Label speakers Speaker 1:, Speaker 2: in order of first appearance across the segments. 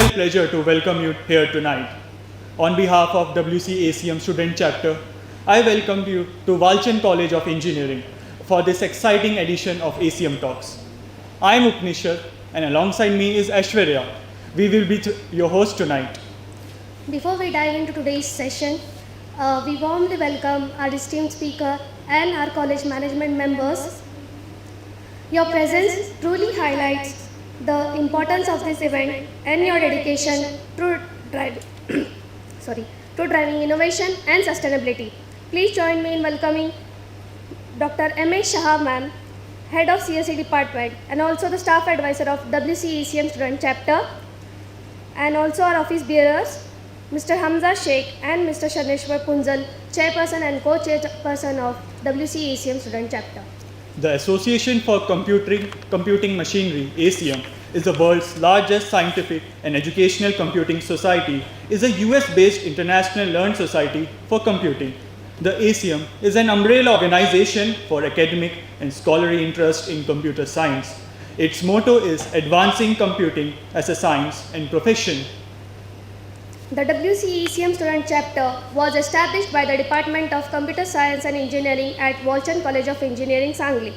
Speaker 1: real pleasure to welcome you here tonight. On behalf of WCE ACM Student Chapter, I welcome you to Walchand College of Engineering for this exciting edition of ACM Talks. I am Upnishad and alongside me is Aishwarya. We will be your host tonight.
Speaker 2: Before we dive into today's session, we warmly welcome our esteemed speaker and our college management members. Your presence truly highlights the importance of this event and your dedication to driving innovation and sustainability. Please join me in welcoming Dr. M.A. Shah ma'am, Head of CSE Department and also the Staff Advisor of WCE ACM Student Chapter, and also our office bearers, Mr. Hamza Sheikh and Mr. Shaneshwar Punjal, Chairperson and Co-Chairperson of WCE ACM Student Chapter.
Speaker 1: The Association for Computing Machinery, ACM, is the world's largest scientific and educational computing society, is a US-based international learned society for computing. The ACM is an umbrella organization for academic and scholarly interest in computer science. Its motto is advancing computing as a science and profession.
Speaker 2: The WCE ACM Student Chapter was established by the Department of Computer Science and Engineering at Walchand College of Engineering, Sangli.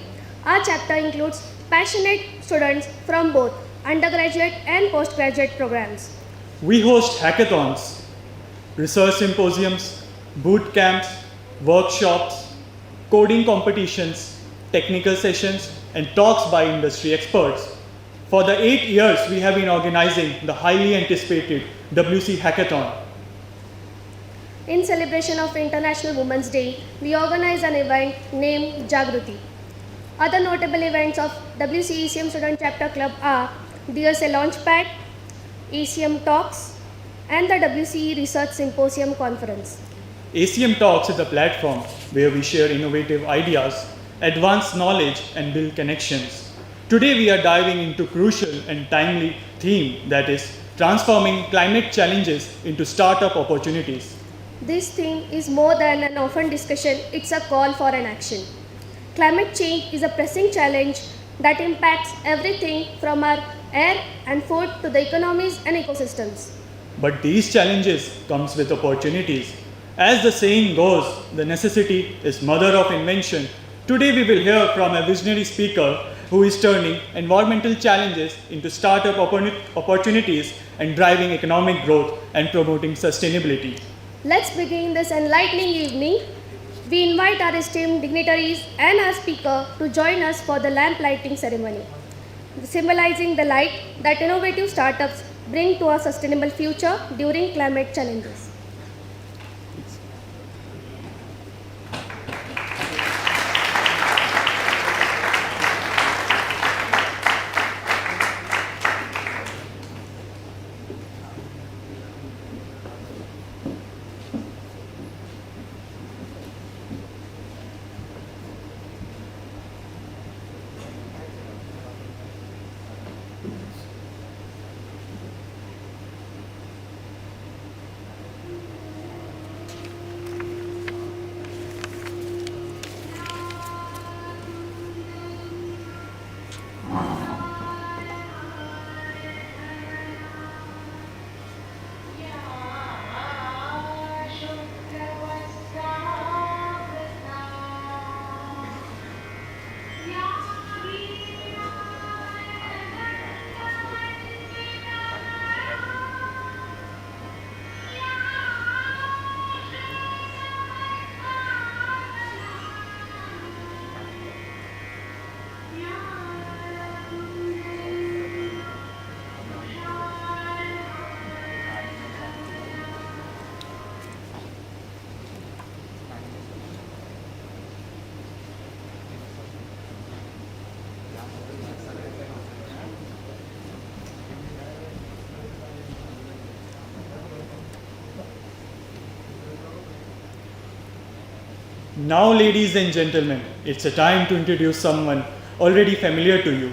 Speaker 2: Our chapter includes passionate students from both undergraduate and postgraduate programs.
Speaker 1: We host hackathons, research symposiums, boot camps, workshops, coding competitions, technical sessions, and talks by industry experts. For the 8 years, we have been organizing the highly anticipated WC Hackathon.
Speaker 2: In celebration of International Women's Day, we organize an event named Jagruti. Other notable events of WCE ACM Student Chapter Club are DSA Launchpad, ACM Talks, and the WCE Research Symposium Conference.
Speaker 1: ACM Talks is a platform where we share innovative ideas, advance knowledge, and build connections. Today we are diving into crucial and timely theme, that is transforming climate challenges into startup opportunities.
Speaker 2: This theme is more than an open discussion, it's a call for an action. Climate change is a pressing challenge that impacts everything from our air and food to the economies and ecosystems.
Speaker 1: But these challenges comes with opportunities. As the saying goes, the necessity is mother of invention. Today we will hear from a visionary speaker who is turning environmental challenges into startup opportunities and driving economic growth and promoting sustainability.
Speaker 2: Let's begin this enlightening evening. We invite our esteemed dignitaries and our speaker to join us for the lamp lighting ceremony, symbolizing the light that innovative startups bring to our sustainable future during climate challenges.
Speaker 1: Now, ladies and gentlemen, it's a time to introduce someone already familiar to you.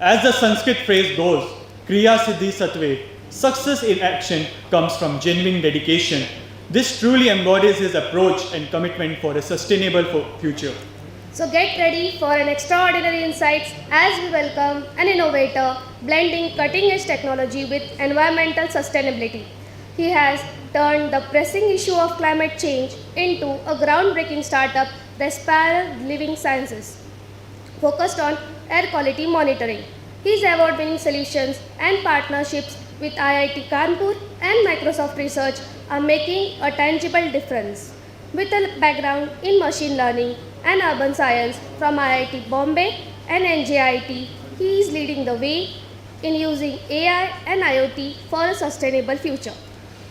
Speaker 1: As the Sanskrit phrase goes, Kriya Siddhi Sattve, success in action comes from genuine dedication. This truly embodies his approach and commitment for a sustainable future.
Speaker 2: So get ready for an extraordinary insights as we welcome an innovator blending cutting-edge technology with environmental sustainability. He has turned the pressing issue of climate change into a groundbreaking startup, the Aspire Living Sciences, focused on air quality monitoring. His award-winning solutions and partnerships with IIT Kanpur and Microsoft Research are making a tangible difference. With a background in machine learning and urban science from IIT Bombay and NJIT, he is leading the way in using AI and IoT for a sustainable future.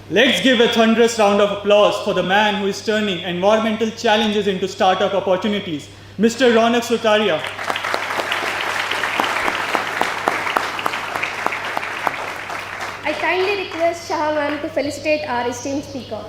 Speaker 1: Let's give a thunderous round of applause for the man who is turning environmental challenges into startup opportunities, Mr. Ronak Sutaria.
Speaker 2: I kindly request Shah ma'am to felicitate our esteemed speaker.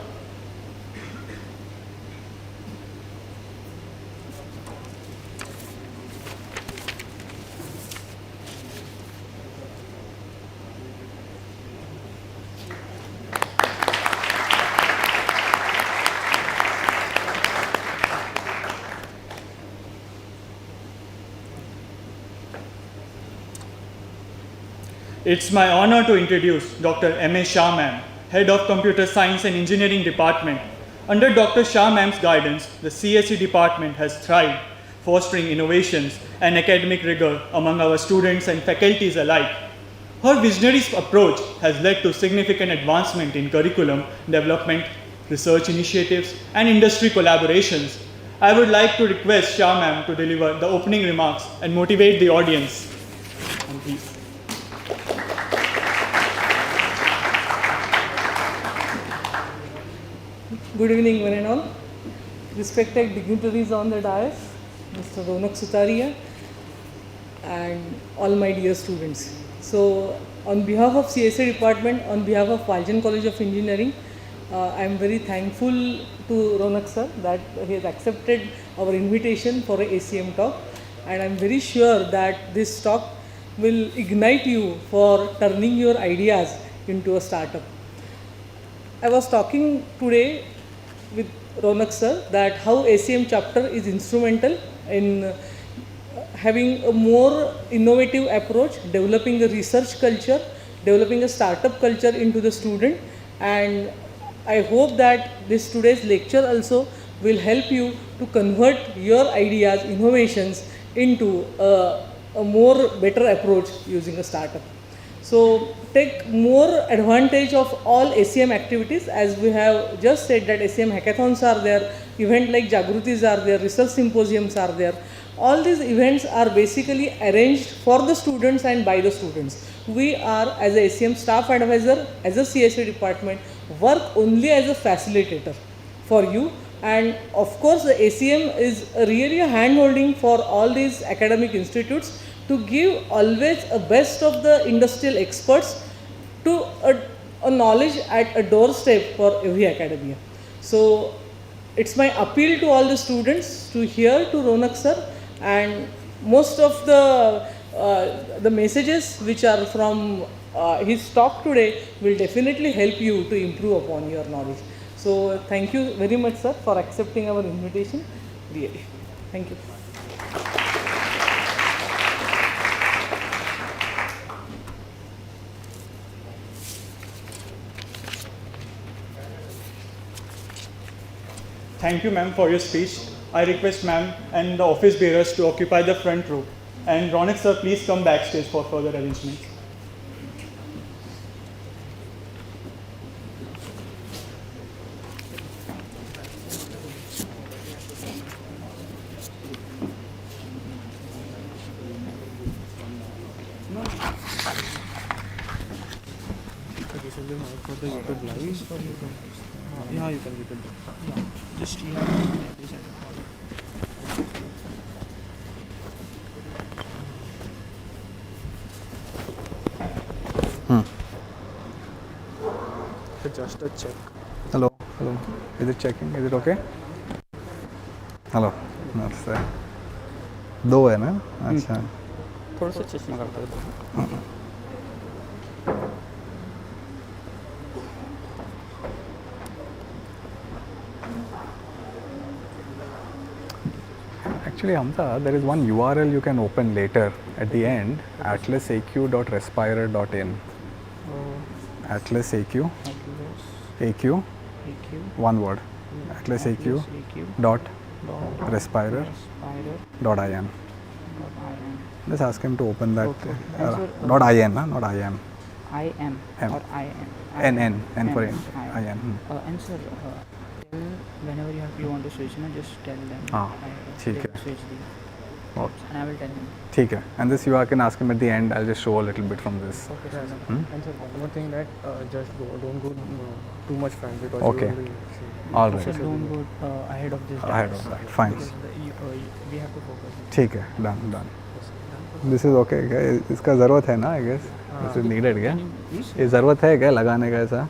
Speaker 1: It's my honor to introduce Dr. M.A. Shah ma'am, Head of Computer Science and Engineering Department. Under Dr. Shah ma'am's guidance, the CSE department has thrived, fostering innovations and academic rigor among our students and faculties alike. Her visionary approach has led to significant advancement in curriculum development, research initiatives, and industry collaborations. I would like to request Shah ma'am to deliver the opening remarks and motivate the audience. And please.
Speaker 3: Good evening, one and all. Respected dignitaries on the dais, Mr. Ronak Sutaria, and all my dear students. So, on behalf of CSA department, on behalf of Walchand College of Engineering, I am very thankful to Ronak sir that he has accepted our invitation for a ACM talk, and I am very sure that this talk will ignite you for turning your ideas into a startup. I was talking today with Ronak sir that how ACM chapter is instrumental in having a more innovative approach, developing a research culture, developing a startup culture into the student, and I hope that this today's lecture also will help you to convert your ideas, innovations into a more better approach using a startup. So take more advantage of all ACM activities, as we have just said that ACM hackathons are there, event like Jagrutis are there, research symposiums are there. All these events are basically arranged for the students and by the students. We are, as a ACM staff advisor, as a CSA department, work only as a facilitator for you. And of course, the ACM is really a hand-holding for all these academic institutes to give always a best of the industrial experts to a knowledge at a doorstep for every academia. So it's my appeal to all the students to hear to Ronak sir, and most of the messages which are from his talk today will definitely help you to improve upon your knowledge. So thank you very much sir for accepting our invitation, really. Thank you.
Speaker 1: Thank you, ma'am, for your speech. I request ma'am and the office bearers to occupy the front row. And Ronak sir, please come backstage for further arrangements.
Speaker 4: Yeah, you can. Yeah, just just a check.
Speaker 5: Hello. Is it checking? Is it okay? Hello. नमस्ते. दो है ना? अच्छा.
Speaker 4: थोड़ा सा चश्मा करता है.
Speaker 5: Actually, Hamza, there is one URL you can open later at the end, atlasaq.respirer.in. atlasaq, AQ, one word, atlasaq.respirer.in. Just ask him to open that. Not IN, not IM.
Speaker 4: IM
Speaker 5: M.
Speaker 4: or IN?
Speaker 5: N for IN.
Speaker 4: And sir, tell whenever you want to switch, just tell them.
Speaker 5: ठीक है.
Speaker 4: Switch the
Speaker 5: Okay.
Speaker 4: and I will tell him.
Speaker 5: ठीक है. And this you can ask him at the end. I'll just show a little bit from this.
Speaker 4: Okay, sir.
Speaker 6: And sir, one more thing that just don't go too much front because
Speaker 5: Okay.
Speaker 6: you will be
Speaker 5: All
Speaker 4: Sir,
Speaker 5: right.
Speaker 4: don't go ahead of this.
Speaker 5: Ahead
Speaker 4: dance,
Speaker 5: of that. Fine.
Speaker 4: because we have to focus.
Speaker 5: ठीक है. Done. This is okay क्या? इसका ज़रूरत है ना? I guess. This is needed क्या? ये ज़रूरत है क्या लगाने का ऐसा?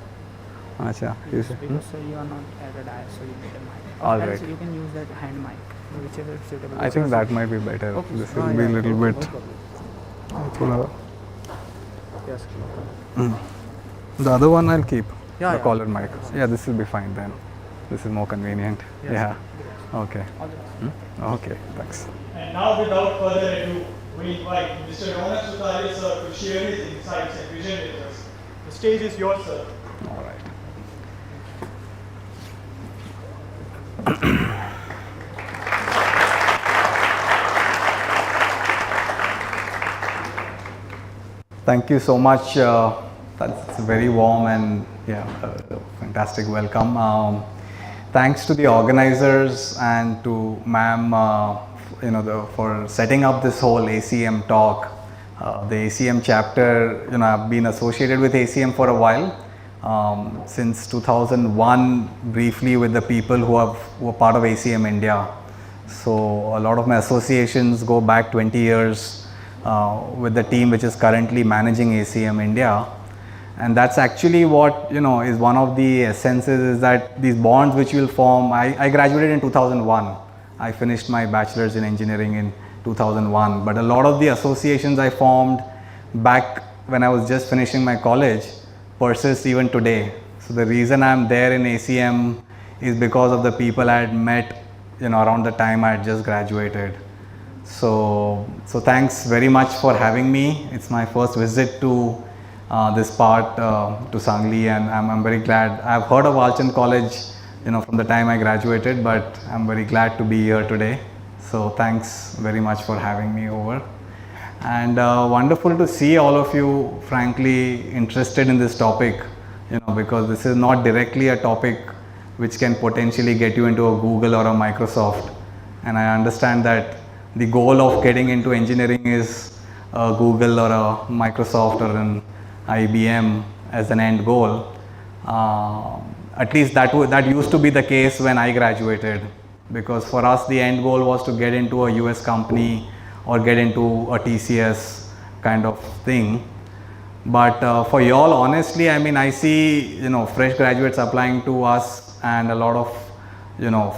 Speaker 5: अच्छा.
Speaker 4: Because sir, you are not at a dais, so you need a mic.
Speaker 5: All
Speaker 4: Else
Speaker 5: right.
Speaker 4: you can use that hand mic, whichever is suitable.
Speaker 5: I think that might be better. This will be a little bit. थोड़ा.
Speaker 6: yes.
Speaker 5: The other one I'll keep.
Speaker 6: Yeah,
Speaker 5: The
Speaker 6: yeah.
Speaker 5: collar mic. Yeah, this will be fine then. This is more convenient.
Speaker 6: Yes.
Speaker 5: Yeah. Okay. Okay. Thanks.
Speaker 1: And now, without further ado, we invite Mr. Ronak Sutaria, sir, to share his insights and vision with us. The stage is yours, sir.
Speaker 5: All right. Thank you so much. That's very warm and fantastic welcome. Thanks to the organizers and to ma'am, for setting up this whole ACM talk. The ACM chapter, I've been associated with ACM for a while. Since 2001, briefly with the people who are part of ACM India. So a lot of my associations go back 20 years with the team which is currently managing ACM India. And that's actually what, is one of the essences, is that these bonds which will form. I graduated in 2001. I finished my bachelor's in engineering in 2001. But a lot of the associations I formed back when I was just finishing my college persist even today. So the reason I'm there in ACM is because of the people I had met, around the time I had just graduated. So thanks very much for having me. It's my first visit to this part, to Sangli, and I'm very glad. I've heard of Alchand College, from the time I graduated, but I'm very glad to be here today. So thanks very much for having me over. And wonderful to see all of you frankly interested in this topic, because this is not directly a topic which can potentially get you into a Google or a Microsoft. And I understand that the goal of getting into engineering is a Google or a Microsoft or an IBM as an end goal. At least that used to be the case when I graduated, because for us the end goal was to get into a US company or get into a TCS kind of thing. But for y'all, honestly, I see, fresh graduates applying to us, and a lot of,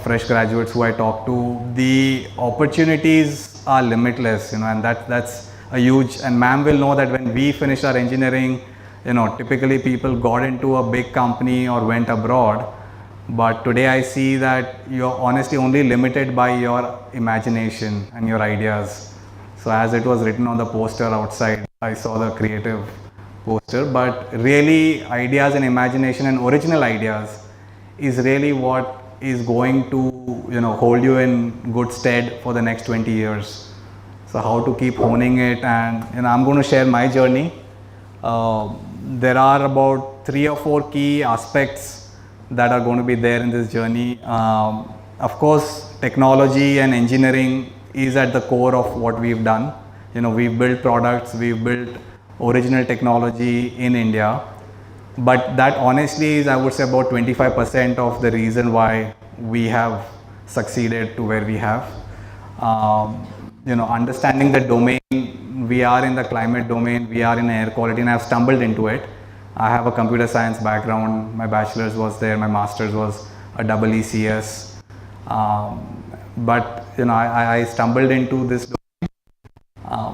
Speaker 5: fresh graduates who I talk to, the opportunities are limitless, and that's a huge, and ma'am will know that when we finished our engineering, typically people got into a big company or went abroad. But today I see that you're honestly only limited by your imagination and your ideas. So as it was written on the poster outside, I saw the creative poster, but really ideas and imagination and original ideas is really what is going to, hold you in good stead for the next 20 years. So how to keep honing it, and I'm going to share my journey. There are about 3 or 4 key aspects that are going to be there in this journey. Of course, technology and engineering is at the core of what we've done. We've built products, we've built original technology in India, but that honestly is, I would say, about 25% of the reason why we have succeeded to where we have. Understanding the domain, we are in the climate domain, we are in air quality, and I've stumbled into it. I have a computer science background, my bachelor's was there, my master's was a ECS. But I stumbled into this domain.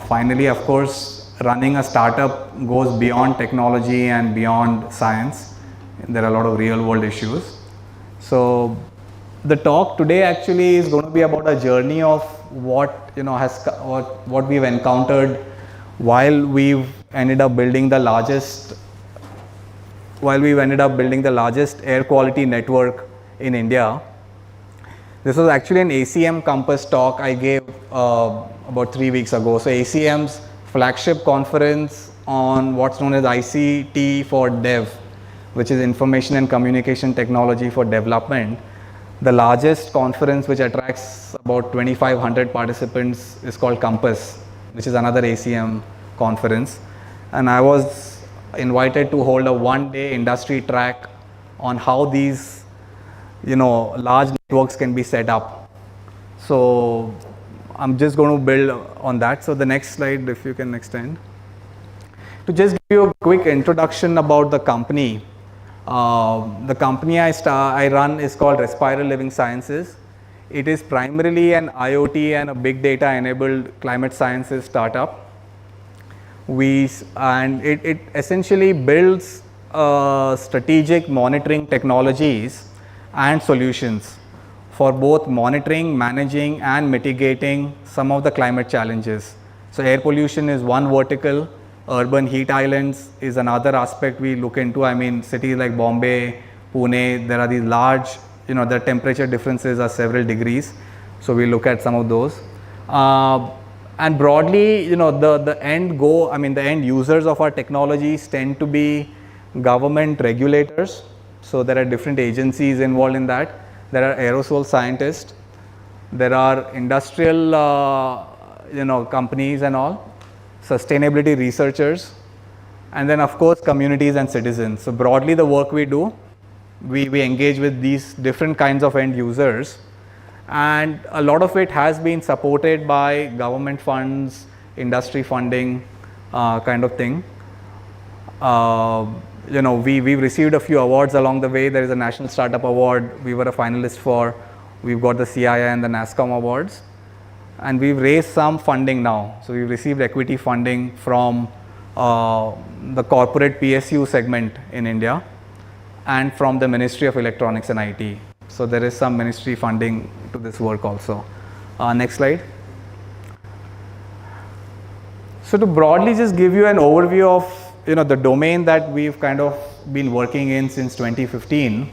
Speaker 5: Finally, of course, running a startup goes beyond technology and beyond science. There are a lot of real world issues. So the talk today actually is going to be about a journey of what what we've encountered while we've ended up building the largest air quality network in India. This was actually an ACM campus talk I gave about 3 weeks ago. So ACM's flagship conference on what's known as ICT for Dev, which is Information and Communication Technology for Development. The largest conference, which attracts about 2,500 participants, is called Campus, which is another ACM conference. And I was invited to hold a one-day industry track on how these, large networks can be set up. So I'm just going to build on that. So the next slide, if you can extend. To just give you a quick introduction about the company. The company I run is called Respiral Living Sciences. It is primarily an IoT and a big data enabled climate sciences startup. It essentially builds strategic monitoring technologies and solutions for both monitoring, managing and mitigating some of the climate challenges. So air pollution is one vertical. Urban heat islands is another aspect we look into. I mean, cities like Bombay, Pune, there are these large, the temperature differences are several degrees. So we look at some of those. And broadly, the end users of our technologies tend to be government regulators. So there are different agencies involved in that. There are aerosol scientists. There are industrial, companies and all. Sustainability researchers, and then of course communities and citizens. So broadly the work we do, we engage with these different kinds of end users, and a lot of it has been supported by government funds, industry funding kind of thing. We've received a few awards along the way. There is a National Startup Award we were a finalist for. We've got the CII and the NASSCOM awards. And we've raised some funding now. So we've received equity funding from the corporate PSU segment in India and from the Ministry of Electronics and IT. So there is some ministry funding to this work also. Next slide. So to broadly just give you an overview of the domain that we've kind of been working in since 2015.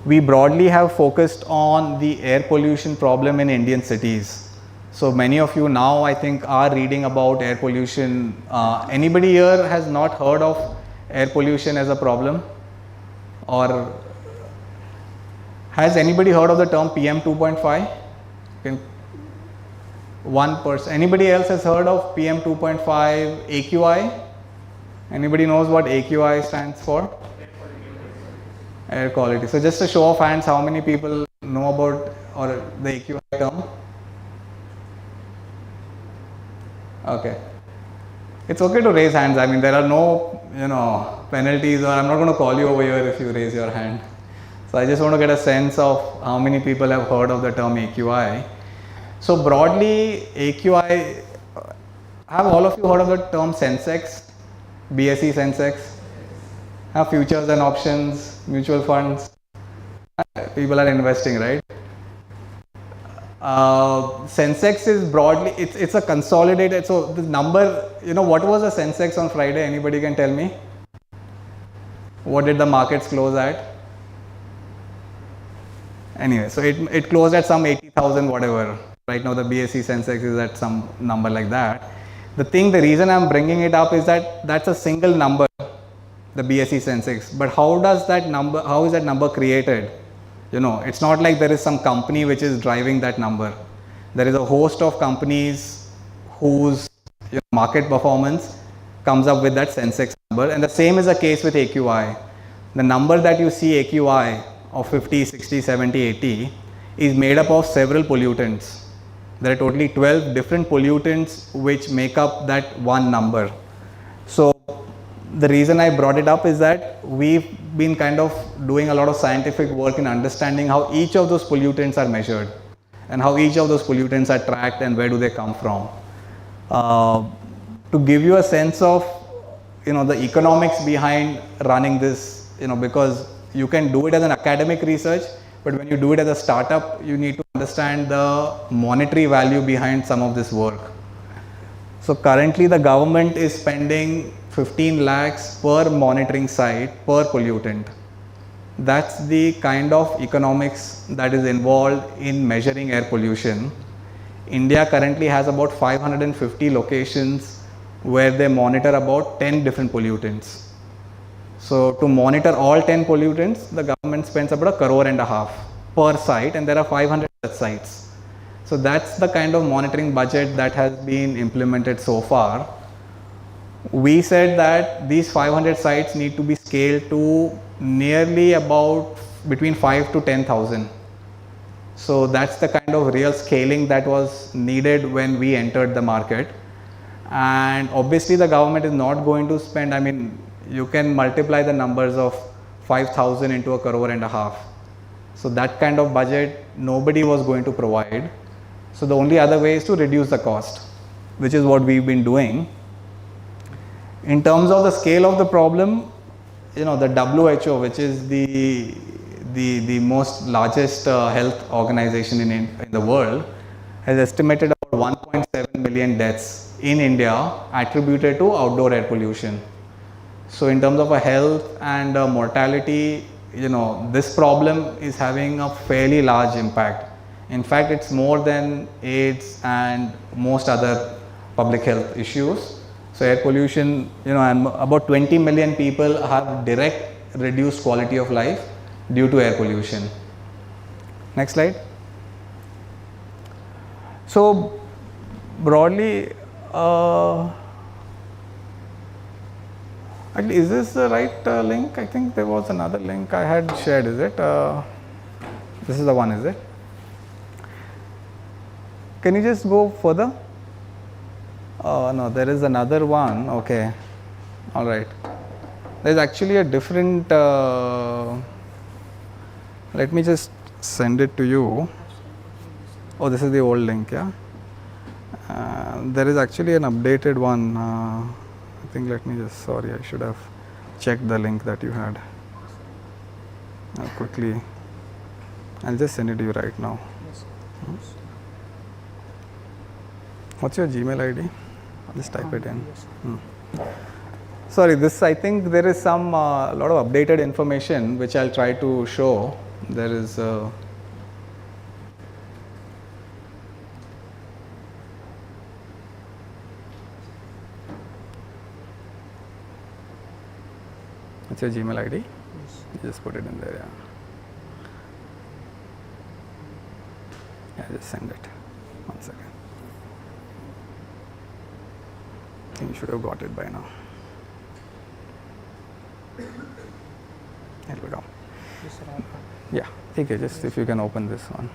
Speaker 5: We broadly have focused on the air pollution problem in Indian cities. So many of you now, I think, are reading about air pollution. Anybody here has not heard of air pollution as a problem? Or has anybody heard of the term PM 2.5? One person. Anybody else has heard of PM 2.5 AQI? Anybody knows what AQI stands for? Air quality. So just a show of hands, how many people know about or the AQI term? Okay. It's okay to raise hands. I mean, there are no, penalties, or I'm not going to call you over here if you raise your hand. So I just want to get a sense of how many people have heard of the term AQI. So broadly, AQI, have all of you heard of the term Sensex? BSE Sensex? Have futures and options, mutual funds? People are investing, right? Sensex is broadly, it's a consolidated, so the number, what was the Sensex on Friday? Anybody can tell me? What did the markets close at? Anyway, so it closed at some 80,000 whatever. Right now the BSE Sensex is at some number like that. The reason I'm bringing it up is that that's a single number, the BSE Sensex. But how is that number created? It's not like there is some company which is driving that number. There is a host of companies whose market performance comes up with that Sensex number, and the same is the case with AQI. The number that you see AQI of 50, 60, 70, 80 is made up of several pollutants. There are totally 12 different pollutants which make up that one number. So the reason I brought it up is that we've been kind of doing a lot of scientific work in understanding how each of those pollutants are measured and how each of those pollutants are tracked and where do they come from. To give you a sense of the economics behind running this, because you can do it as an academic research, but when you do it as a startup, you need to understand the monetary value behind some of this work. So currently the government is spending 15 lakhs per monitoring site per pollutant. That's the kind of economics that is involved in measuring air pollution. India currently has about 550 locations where they monitor about 10 different pollutants. So to monitor all 10 pollutants, the government spends about ₹1.5 crore per site, and there are 500 such sites. So that's the kind of monitoring budget that has been implemented so far. We said that these 500 sites need to be scaled to nearly about between 5 to 10,000. So that's the kind of real scaling that was needed when we entered the market. And obviously the government is not going to spend, I mean, you can multiply the numbers of 5,000 into ₹1.5 crore. So that kind of budget nobody was going to provide. So the only other way is to reduce the cost, which is what we've been doing. In terms of the scale of the problem, the WHO, which is the most largest health organization in the world, has estimated about 1.7 million deaths in India attributed to outdoor air pollution. So in terms of a health and mortality, this problem is having a fairly large impact. In fact, it's more than AIDS and most other public health issues. So air pollution, and about 20 million people have direct reduced quality of life due to air pollution. Next slide. So broadly, actually, is this the right link? I think there was another link I had shared, is it? This is the one, is it? Can you just go further? No, there is another one. Okay. All right. There's actually a different, let me just send it to you. Oh, this is the old link, yeah? There is actually an updated one. I think, let me just, sorry, I should have checked the link that you had. Quickly, I'll just send it to you right now. What's your Gmail ID? Just type it in. Sorry, this, I think there is some lot of updated information which I'll try to show. There is what's your Gmail ID? Just put it in there, yeah. Just send it. 1 second. You should have got it by now. Here we go. Yeah, okay, just if you can open this one.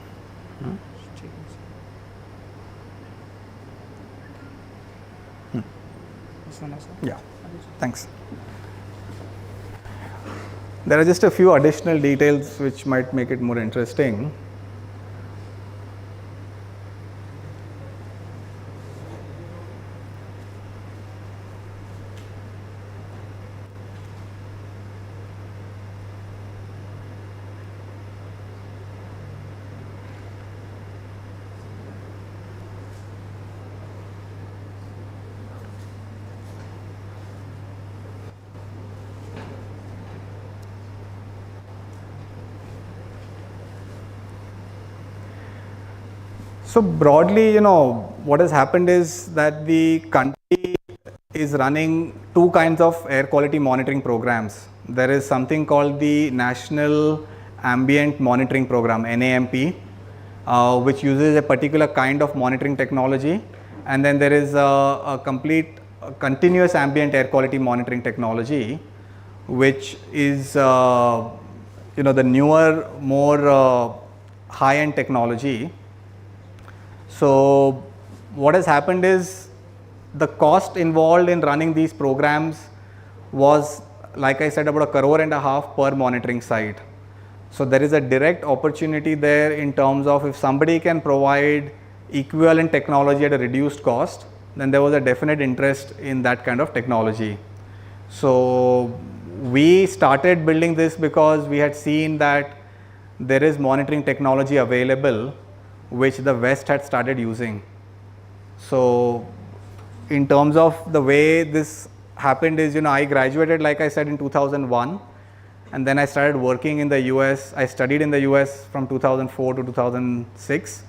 Speaker 4: This one also?
Speaker 5: Yeah, thanks. There are just a few additional details which might make it more interesting. So broadly, what has happened is that the country is running two kinds of air quality monitoring programs. There is something called the National Ambient Monitoring Program, NAMP, which uses a particular kind of monitoring technology. And then there is a continuous ambient air quality monitoring technology, which is, the newer, more high-end technology. So what has happened is the cost involved in running these programs was, like I said, about ₹1.5 crore per monitoring site. So there is a direct opportunity there in terms of if somebody can provide equivalent technology at a reduced cost, then there was a definite interest in that kind of technology. So we started building this because we had seen that there is monitoring technology available which the West had started using. So in terms of the way this happened is, I graduated, like I said, in 2001, and then I started working in the US. I studied in the US from 2004 to 2006,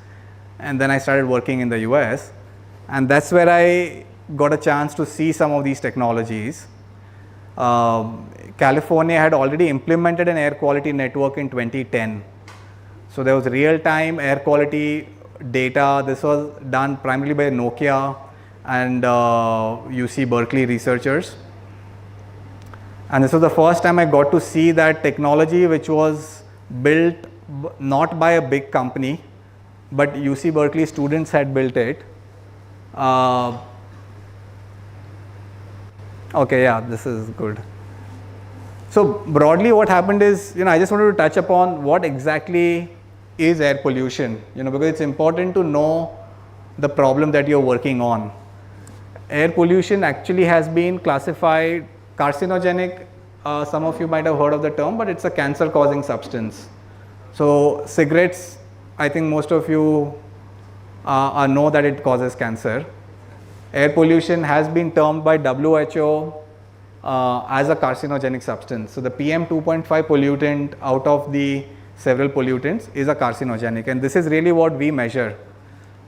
Speaker 5: and then I started working in the US, and that's where I got a chance to see some of these technologies. California had already implemented an air quality network in 2010. So there was real-time air quality data. This was done primarily by Nokia and UC Berkeley researchers. And this was the first time I got to see that technology which was built not by a big company, but UC Berkeley students had built it. Okay, yeah, this is good. So broadly what happened is, I just wanted to touch upon what exactly is air pollution, because it's important to know the problem that you're working on. Air pollution actually has been classified carcinogenic. Some of you might have heard of the term, but it's a cancer causing substance. So cigarettes, I think most of you know that it causes cancer. Air pollution has been termed by WHO as a carcinogenic substance. So the PM 2.5 pollutant out of the several pollutants is a carcinogenic, and this is really what we measure.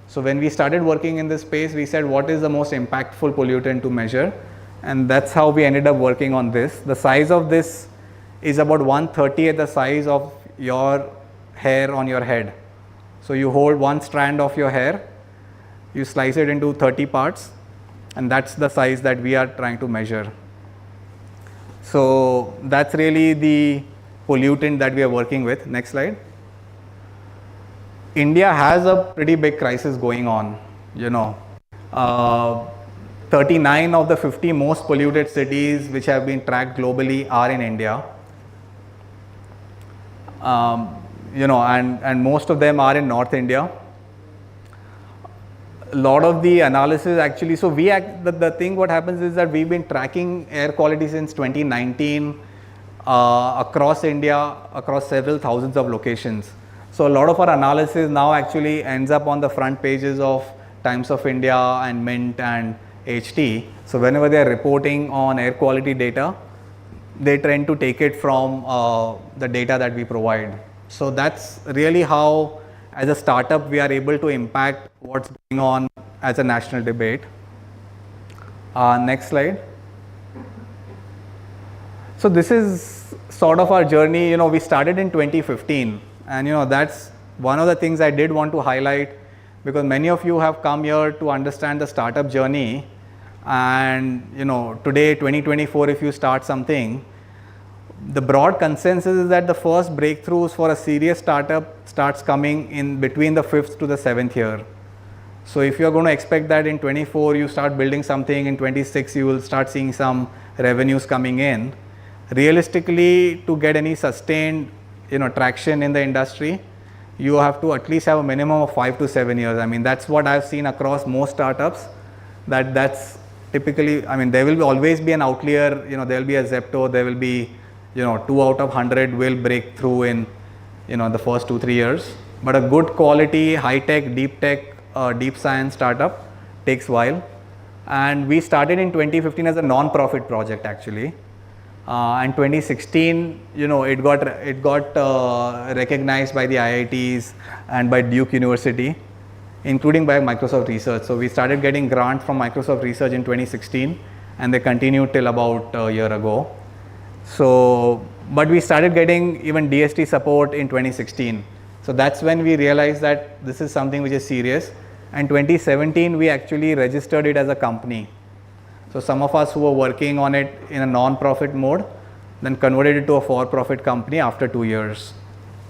Speaker 5: So when we started working in this space, we said what is the most impactful pollutant to measure, and that's how we ended up working on this. The size of this is about 1/30th the size of your hair on your head. So you hold one strand of your hair, you slice it into 30 parts, and that's the size that we are trying to measure. So that's really the pollutant that we are working with. Next slide. India has a pretty big crisis going on, 39 of the 50 most polluted cities which have been tracked globally are in India. And most of them are in North India. A lot of the analysis actually, so the thing what happens is that we've been tracking air quality since 2019 across India, across several thousands of locations. So a lot of our analysis now actually ends up on the front pages of Times of India and Mint and HT. So whenever they are reporting on air quality data, they tend to take it from the data that we provide. So that's really how, as a startup, we are able to impact what's going on as a national debate. Next slide. So this is sort of our journey. We started in 2015, and that's one of the things I did want to highlight, because many of you have come here to understand the startup journey. And today, 2024, if you start something, the broad consensus is that the first breakthroughs for a serious startup starts coming in between the 5th to the 7th year. So if you're going to expect that in 24 you start building something, in 26 you will start seeing some revenues coming in. Realistically, to get any sustained traction in the industry, you have to at least have a minimum of 5 to 7 years. I mean, that's what I've seen across most startups. That's typically, there will always be an outlier. There will be a Zepto, there will be 2 out of 100 will break through in the first 2-3 years. But a good quality, high tech, deep science startup takes a while. And we started in 2015 as a non-profit project actually. And 2016, it got recognized by the IITs and by Duke University, including by Microsoft Research. So we started getting grants from Microsoft Research in 2016, and they continued till about a year ago. So, but we started getting even DST support in 2016. So that's when we realized that this is something which is serious. And 2017, we actually registered it as a company. So some of us who were working on it in a non-profit mode, then converted it to a for-profit company after 2 years.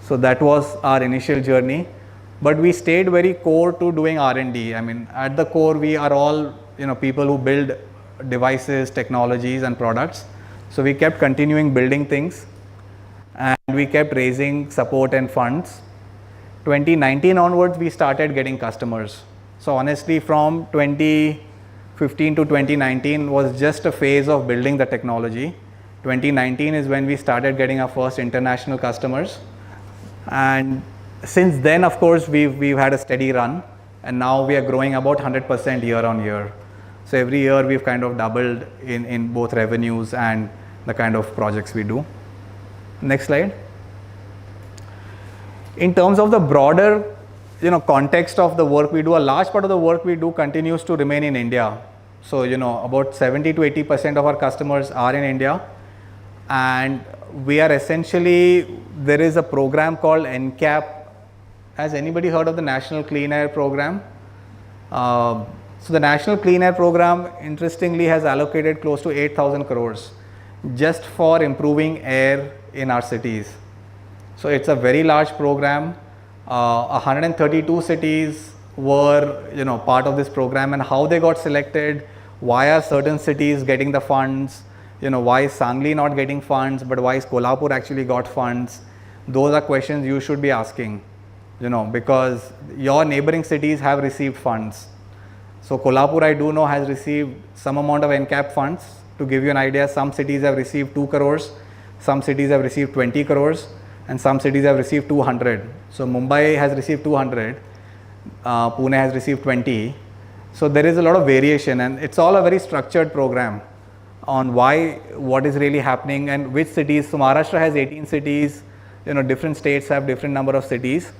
Speaker 5: So that was our initial journey. But we stayed very core to doing R&D. At the core, we are all people who build devices, technologies, and products. So we kept continuing building things, and we kept raising support and funds. 2019 onwards, we started getting customers. So honestly, from 2015 to 2019 was just a phase of building the technology. 2019 is when we started getting our first international customers. And since then, of course, we've had a steady run, and now we are growing about 100% year on year. So every year we've kind of doubled in both revenues and the kind of projects we do. Next slide. In terms of the broader context of the work we do, a large part of the work we do continues to remain in India. So about 70 to 80% of our customers are in India, and we are essentially, there is a program called NCAP. Has anybody heard of the National Clean Air Program? So the National Clean Air Program, interestingly, has allocated close to 8,000 crores just for improving air in our cities. So it's a very large program. 132 cities were part of this program, and how they got selected, why are certain cities getting the funds, why is Sangli not getting funds, but why is Kolhapur actually got funds? Those are questions you should be asking, because your neighboring cities have received funds. So Kolhapur, I do know, has received some amount of NCAP funds. To give you an idea, some cities have received 2 crores, some cities have received 20 crores, and some cities have received 200. So Mumbai has received 200, Pune has received 20. So there is a lot of variation, and it's all a very structured program on what is really happening and which cities. So Maharashtra has 18 cities, different states have different number of cities.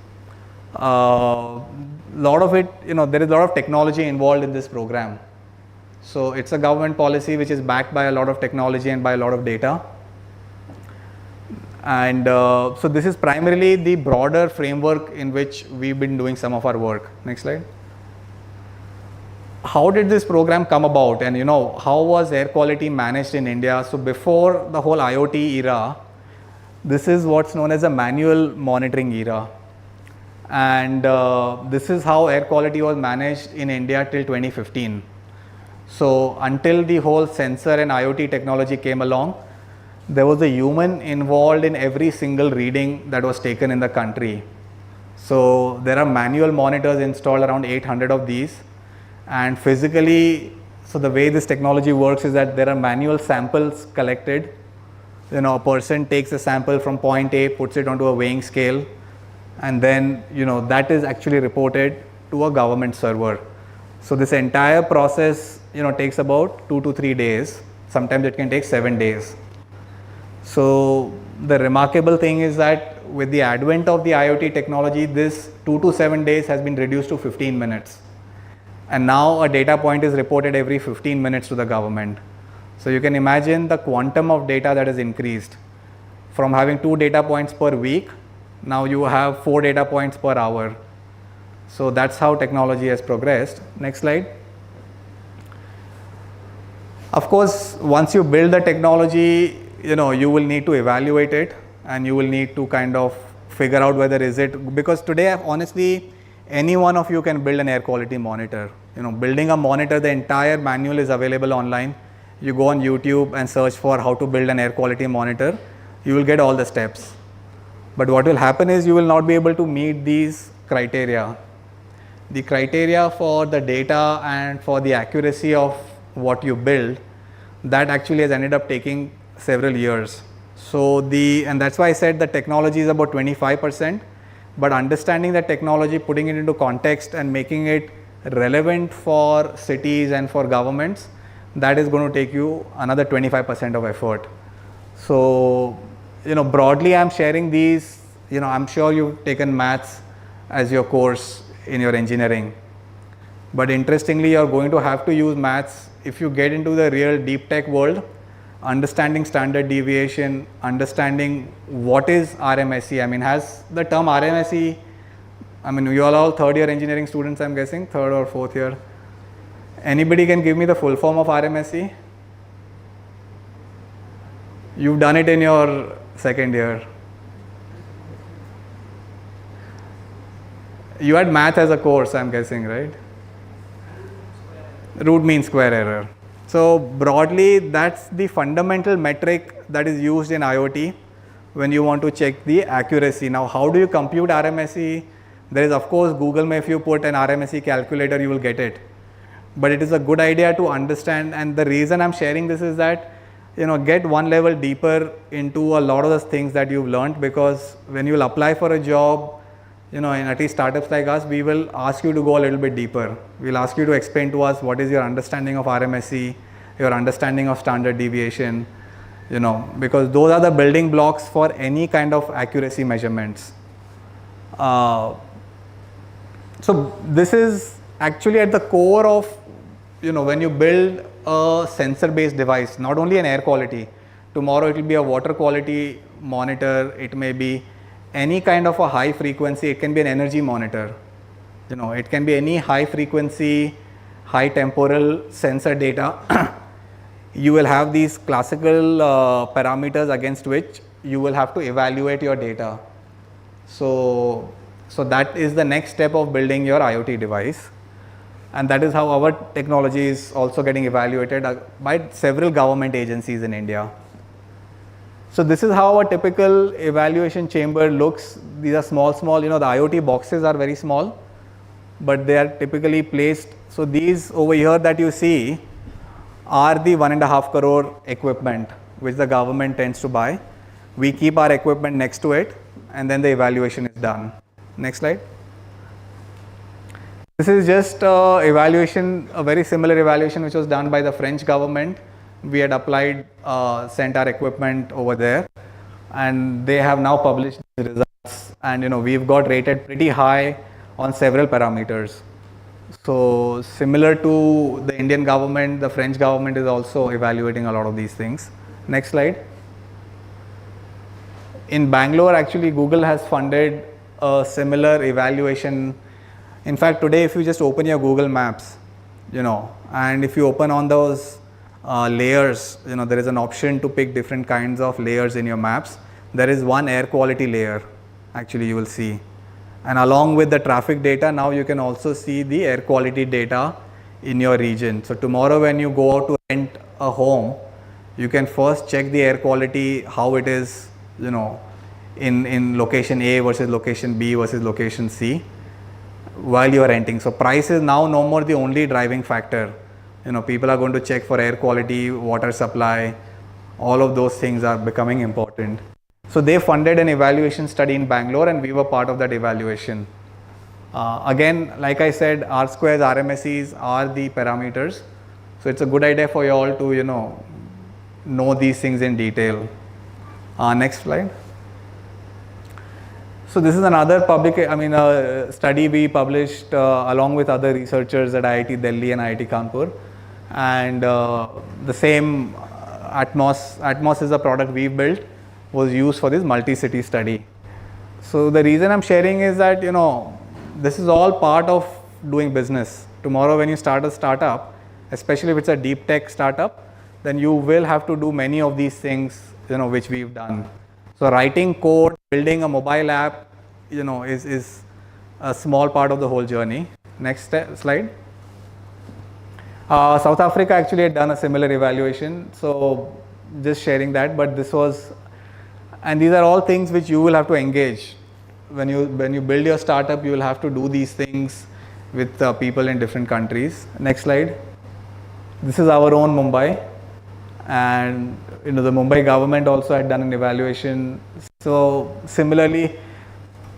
Speaker 5: Lot of it, there is a lot of technology involved in this program. So it's a government policy which is backed by a lot of technology and by a lot of data. And so this is primarily the broader framework in which we've been doing some of our work. Next slide. How did this program come about, and how was air quality managed in India? So before the whole IoT era, this is what's known as a manual monitoring era. And this is how air quality was managed in India till 2015. So until the whole sensor and IoT technology came along, there was a human involved in every single reading that was taken in the country. So there are manual monitors installed, around 800 of these. And physically, so the way this technology works is that there are manual samples collected. A person takes a sample from point A, puts it onto a weighing scale, and then that is actually reported to a government server. So this entire process takes about 2 to 3 days. Sometimes it can take 7 days. So the remarkable thing is that with the advent of the IoT technology, this 2 to 7 days has been reduced to 15 minutes. And now a data point is reported every 15 minutes to the government. So you can imagine the quantum of data that has increased. From having 2 data points per week, now you have 4 data points per hour. So that's how technology has progressed. Next slide. Of course, once you build the technology, you will need to evaluate it, and you will need to kind of figure out whether is it, because today honestly any one of you can build an air quality monitor. Building a monitor, the entire manual is available online. You go on YouTube and search for how to build an air quality monitor, you will get all the steps. But what will happen is you will not be able to meet these criteria. The criteria for the data and for the accuracy of what you build, that actually has ended up taking several years. So and that's why I said the technology is about 25%, but understanding the technology, putting it into context and making it relevant for cities and for governments, that is going to take you another 25% of effort. So broadly I'm sharing these, I'm sure you've taken maths as your course in your engineering, but interestingly you're going to have to use maths if you get into the real deep tech world. Understanding standard deviation, understanding what is RMSE. I mean, has the term RMSE, you are all third year engineering students, I'm guessing, third or fourth year. Anybody can give me the full form of RMSE? You've done it in your second year. You had math as a course, I'm guessing, right? Root mean square error. So broadly, that's the fundamental metric that is used in IoT when you want to check the accuracy. Now, how do you compute RMSE? There is, of course, Google if you put an RMSE calculator, you will get it. But it is a good idea to understand, and the reason I'm sharing this is that get one level deeper into a lot of the things that you've learned, because when you'll apply for a job, in at least startups like us, we will ask you to go a little bit deeper. We'll ask you to explain to us what is your understanding of RMSE, your understanding of standard deviation, because those are the building blocks for any kind of accuracy measurements. So this is actually at the core of, when you build a sensor based device, not only an air quality, tomorrow it will be a water quality monitor, it may be any kind of a high frequency, it can be an energy monitor, it can be any high frequency, high temporal sensor data. You will have these classical parameters against which you will have to evaluate your data. So that is the next step of building your IoT device, and that is how our technology is also getting evaluated by several government agencies in India. So this is how a typical evaluation chamber looks. These are small, the IoT boxes are very small, but they are typically placed. So these over here that you see are the 1.5 crore equipment which the government tends to buy. We keep our equipment next to it, and then the evaluation is done. Next slide. This is just evaluation, a very similar evaluation which was done by the French government. We had applied, sent our equipment over there, and they have now published the results, and we've got rated pretty high on several parameters. So similar to the Indian government, the French government is also evaluating a lot of these things. Next slide. In Bangalore, actually Google has funded a similar evaluation. In fact, today if you just open your Google Maps, and if you open on those layers, there is an option to pick different kinds of layers in your maps. There is one air quality layer, actually you will see. And along with the traffic data, now you can also see the air quality data in your region. So tomorrow when you go out to rent a home, you can first check the air quality, how it is, in location A versus location B versus location C while you are renting. So price is now no more the only driving factor. People are going to check for air quality, water supply, all of those things are becoming important. So they funded an evaluation study in Bangalore, and we were part of that evaluation. Again, like I said, R squares, RMSEs are the parameters. So it's a good idea for you all to, know these things in detail. Next slide. So this is another study we published along with other researchers at IIT Delhi and IIT Kanpur. And the same Atmos is a product we built, was used for this multi-city study. So the reason I'm sharing is that, this is all part of doing business. Tomorrow when you start a startup, especially if it's a deep tech startup, then you will have to do many of these things, which we've done. So writing code, building a mobile app, is a small part of the whole journey. Next slide. South Africa actually had done a similar evaluation. So just sharing that, but this was, and these are all things which you will have to engage. When you build your startup, you will have to do these things with people in different countries. Next slide. This is our own Mumbai, and the Mumbai government also had done an evaluation. So similarly,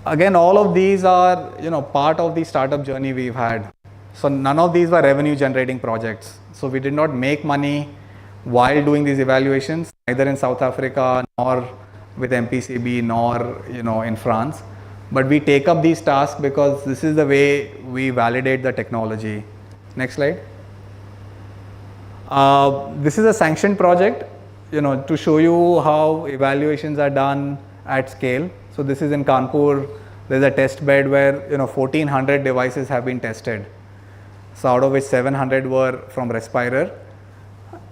Speaker 5: again, all of these are part of the startup journey we've had. So none of these were revenue generating projects. So we did not make money while doing these evaluations, neither in South Africa nor with MPCB nor in France. But we take up these tasks because this is the way we validate the technology. Next slide. This is a sanctioned project, to show you how evaluations are done at scale. So this is in Kanpur. There's a test bed where 1400 devices have been tested. So out of which 700 were from Respirer,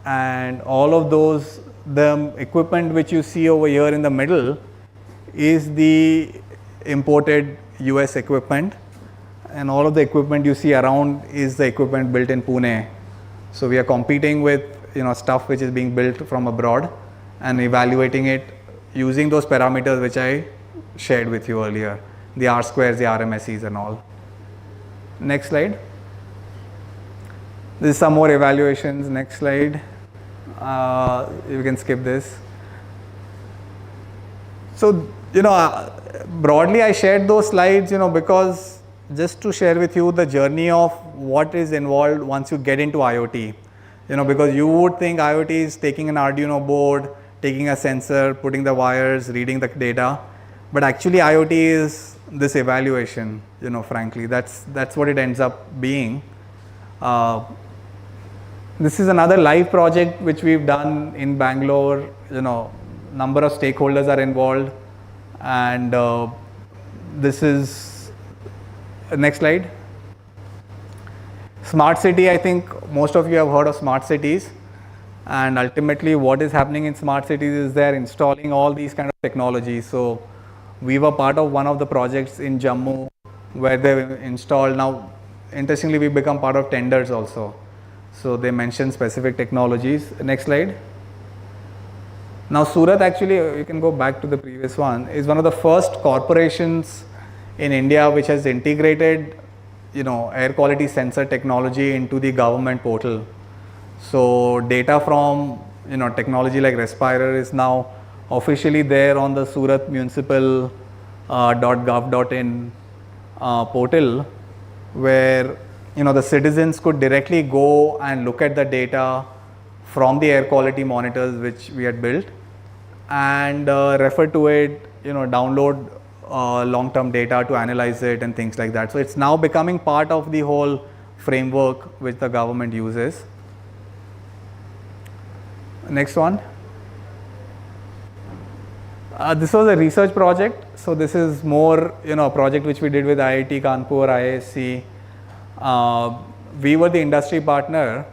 Speaker 5: and all of those, the equipment which you see over here in the middle is the imported US equipment, and all of the equipment you see around is the equipment built in Pune. So we are competing with stuff which is being built from abroad and evaluating it using those parameters which I shared with you earlier, the R squares, the RMSEs and all. Next slide. This is some more evaluations. Next slide. You can skip this. So, broadly I shared those slides, because just to share with you the journey of what is involved once you get into IoT. Because you would think IoT is taking an Arduino board, taking a sensor, putting the wires, reading the data. But actually IoT is this evaluation, frankly, that's what it ends up being. This is another live project which we've done in Bangalore. Number of stakeholders are involved, and this is next slide. Smart city, I think most of you have heard of smart cities, and ultimately what is happening in smart cities is they're installing all these kind of technologies. So we were part of one of the projects in Jammu where they installed. Now interestingly, we become part of tenders also. So they mention specific technologies. Next slide. Now Surat, actually, you can go back to the previous one, is one of the first corporations in India which has integrated, air quality sensor technology into the government portal. So data from, technology like Respirer is now officially there on the Surat municipal .gov.in portal, where the citizens could directly go and look at the data from the air quality monitors which we had built and refer to it, download long-term data to analyze it and things like that. So it's now becoming part of the whole framework which the government uses. Next one. This was a research project. So this is more, a project which we did with IIT Kanpur, IISc. We were the industry partner,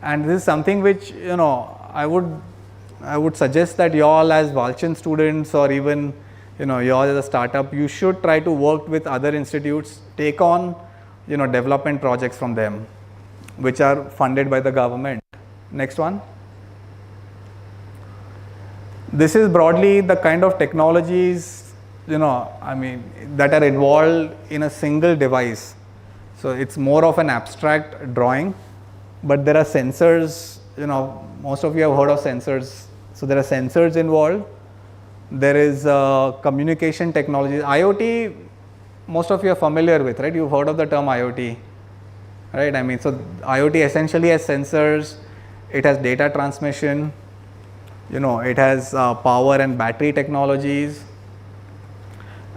Speaker 5: and this is something which, I would suggest that you all as Walchand students, or even, you all as a startup, you should try to work with other institutes, take on, development projects from them, which are funded by the government. Next one. This is broadly the kind of technologies, that are involved in a single device. So it's more of an abstract drawing, but there are sensors, most of you have heard of sensors. So there are sensors involved. There is communication technology. IoT, most of you are familiar with, right? You've heard of the term IoT, right? So IoT essentially has sensors, it has data transmission, it has power and battery technologies.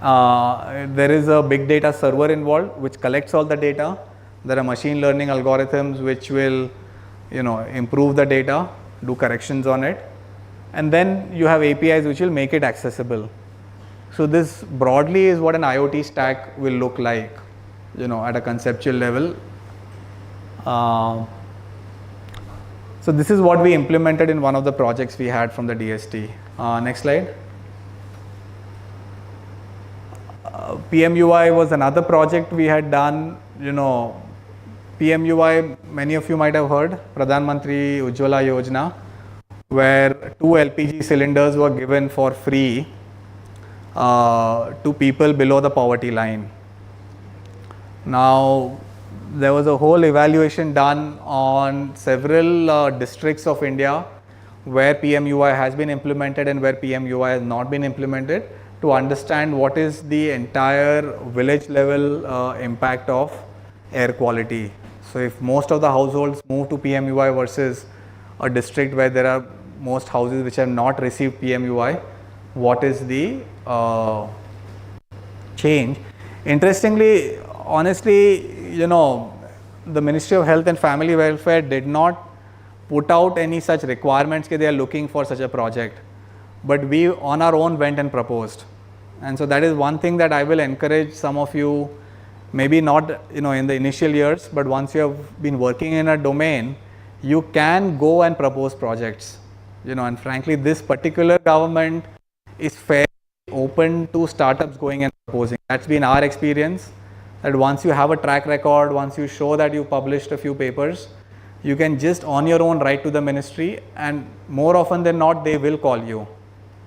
Speaker 5: There is a big data server involved which collects all the data. There are machine learning algorithms which will, improve the data, do corrections on it. And then you have APIs which will make it accessible. So this broadly is what an IoT stack will look like, at a conceptual level. So this is what we implemented in one of the projects we had from the DST. Next slide. PMUI was another project we had done. PMUI, many of you might have heard, Pradhan Mantri Ujjwala Yojana, where 2 LPG cylinders were given for free to people below the poverty line. Now, there was a whole evaluation done on several districts of India where PMUI has been implemented and where PMUI has not been implemented, to understand what is the entire village level impact of air quality. So if most of the households move to PMUI versus a district where there are most houses which have not received PMUI, what is the change? Interestingly, honestly, the Ministry of Health and Family Welfare did not put out any such requirements that they are looking for such a project, but we on our own went and proposed. And so that is one thing that I will encourage some of you, maybe not in the initial years, but once you have been working in a domain, you can go and propose projects. And frankly, this particular government is fairly open to startups going and proposing. That's been our experience, that once you have a track record, once you show that you published a few papers, you can just on your own write to the ministry, and more often than not, they will call you.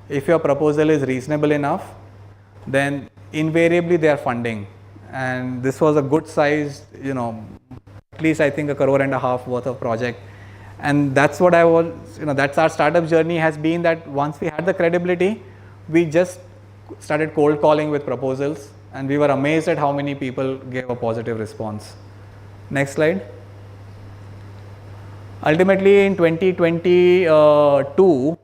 Speaker 5: If your proposal is reasonable enough, then invariably they are funding. And this was a good size, at least I think 1.5 crore worth of project. And that's what I was, that's our startup journey has been, that once we had the credibility, we just started cold calling with proposals, and we were amazed at how many people gave a positive response. Next slide. Ultimately, in 2022,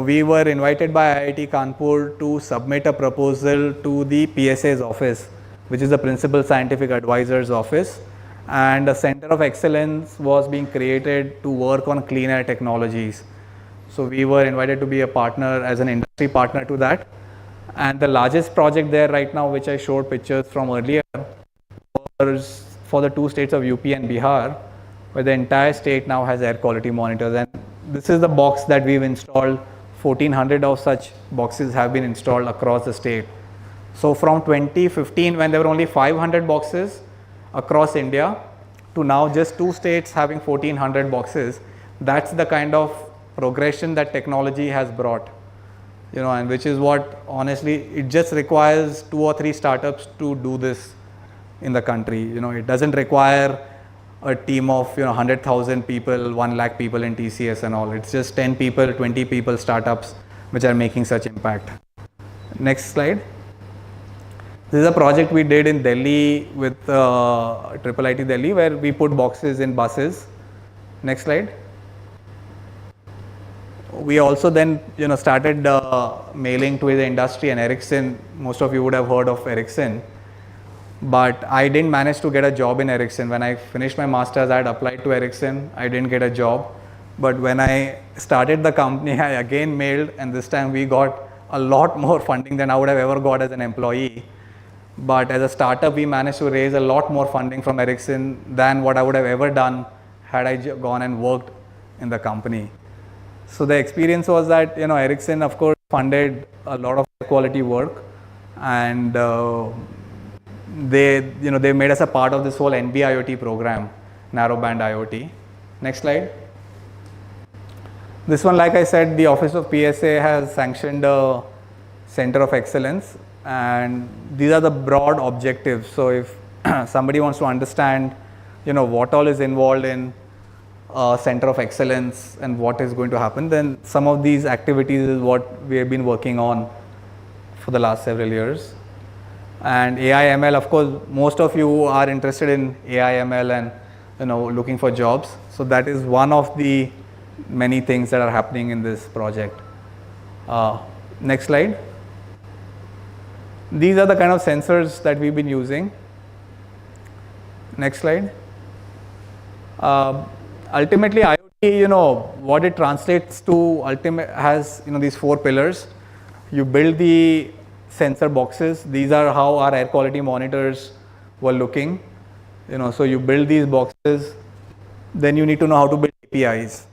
Speaker 5: we were invited by IIT Kanpur to submit a proposal to the PSA's office, which is the Principal Scientific Advisor's office, and a center of excellence was being created to work on clean air technologies. So we were invited to be a partner, as an industry partner to that. And the largest project there right now, which I showed pictures from earlier, was for the two states of UP and Bihar, where the entire state now has air quality monitors. And this is the box that we've installed. 1,400 of such boxes have been installed across the state. So from 2015, when there were only 500 boxes across India, to now just 2 states having 1,400 boxes, that's the kind of progression that technology has brought. And which is what, honestly, it just requires 2 or 3 startups to do this in the country. It doesn't require a team of 100,000 people, 1 lakh people in TCS and all. It's just 10 people, 20 people startups which are making such impact. Next slide. This is a project we did in Delhi with IIT Delhi, where we put boxes in buses. Next slide. We also then started mailing to the industry, and Ericsson. Most of you would have heard of Ericsson, but I didn't manage to get a job in Ericsson. When I finished my masters, I had applied to Ericsson. I didn't get a job, but when I started the company, I again mailed, and this time we got a lot more funding than I would have ever got as an employee. But as a startup, we managed to raise a lot more funding from Ericsson than what I would have ever done had I gone and worked in the company. So the experience was that, Ericsson, of course, funded a lot of quality work, and they made us a part of this whole NB-IoT program, narrowband IoT. Next slide. This one, like I said, the Office of PSA has sanctioned a Center of Excellence, and these are the broad objectives. So if somebody wants to understand, what all is involved in Center of Excellence and what is going to happen, then some of these activities is what we have been working on for the last several years. And AI ML, of course, most of you are interested in AI ML and looking for jobs. So that is one of the many things that are happening in this project. Next slide. These are the kind of sensors that we've been using. Next slide. Ultimately, IoT, what it translates to has these 4 pillars. You build the sensor boxes. These are how our air quality monitors were looking. So you build these boxes. Then you need to know how to build APIs.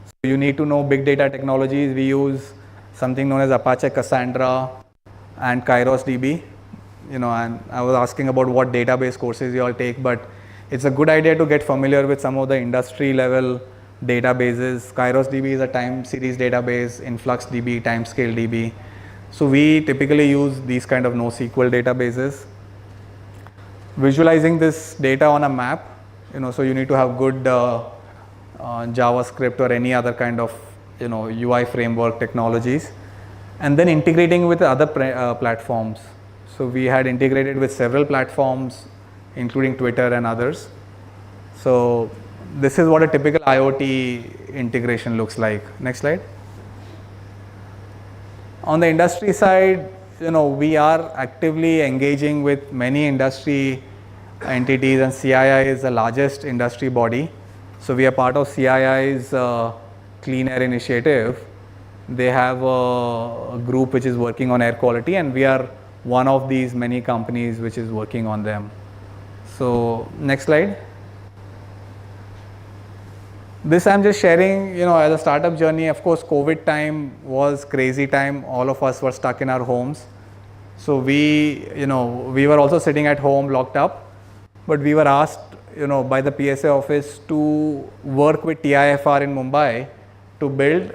Speaker 5: So you need to know big data technologies. We use something known as Apache Cassandra and Kairos DB. And I was asking about what database courses you all take, but it's a good idea to get familiar with some of the industry level databases. Kairos DB is a time series database, InfluxDB, Timescale DB. So we typically use these kind of NoSQL databases. Visualizing this data on a map, so you need to have good JavaScript or any other kind of UI framework technologies, and then integrating with other platforms. So we had integrated with several platforms, including Twitter and others. So this is what a typical IoT integration looks like. Next slide. On the industry side, we are actively engaging with many industry entities, and CII is the largest industry body. So we are part of CII's Clean Air Initiative. They have a group which is working on air quality, and we are one of these many companies which is working on them. So next slide. This I'm just sharing, as a startup journey. Of course, COVID time was crazy time. All of us were stuck in our homes. So we were also sitting at home locked up, but we were asked, by the PSA office to work with TIFR in Mumbai to build.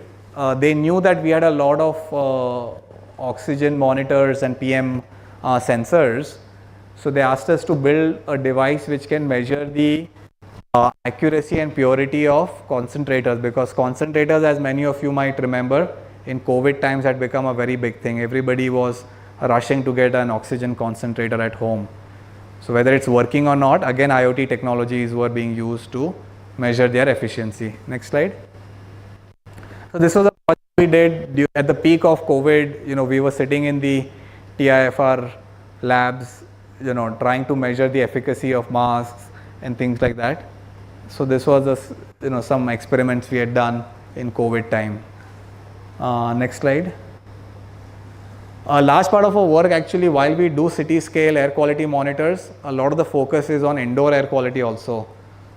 Speaker 5: They knew that we had a lot of oxygen monitors and PM sensors. So they asked us to build a device which can measure the accuracy and purity of concentrators, because concentrators, as many of you might remember, in COVID times had become a very big thing. Everybody was rushing to get an oxygen concentrator at home. So whether it's working or not, again IoT technologies were being used to measure their efficiency. Next slide. So this was a project we did at the peak of COVID. We were sitting in the TIFR labs, trying to measure the efficacy of masks and things like that. So this was some experiments we had done in COVID time. Next slide. A large part of our work actually, while we do city scale air quality monitors, a lot of the focus is on indoor air quality also.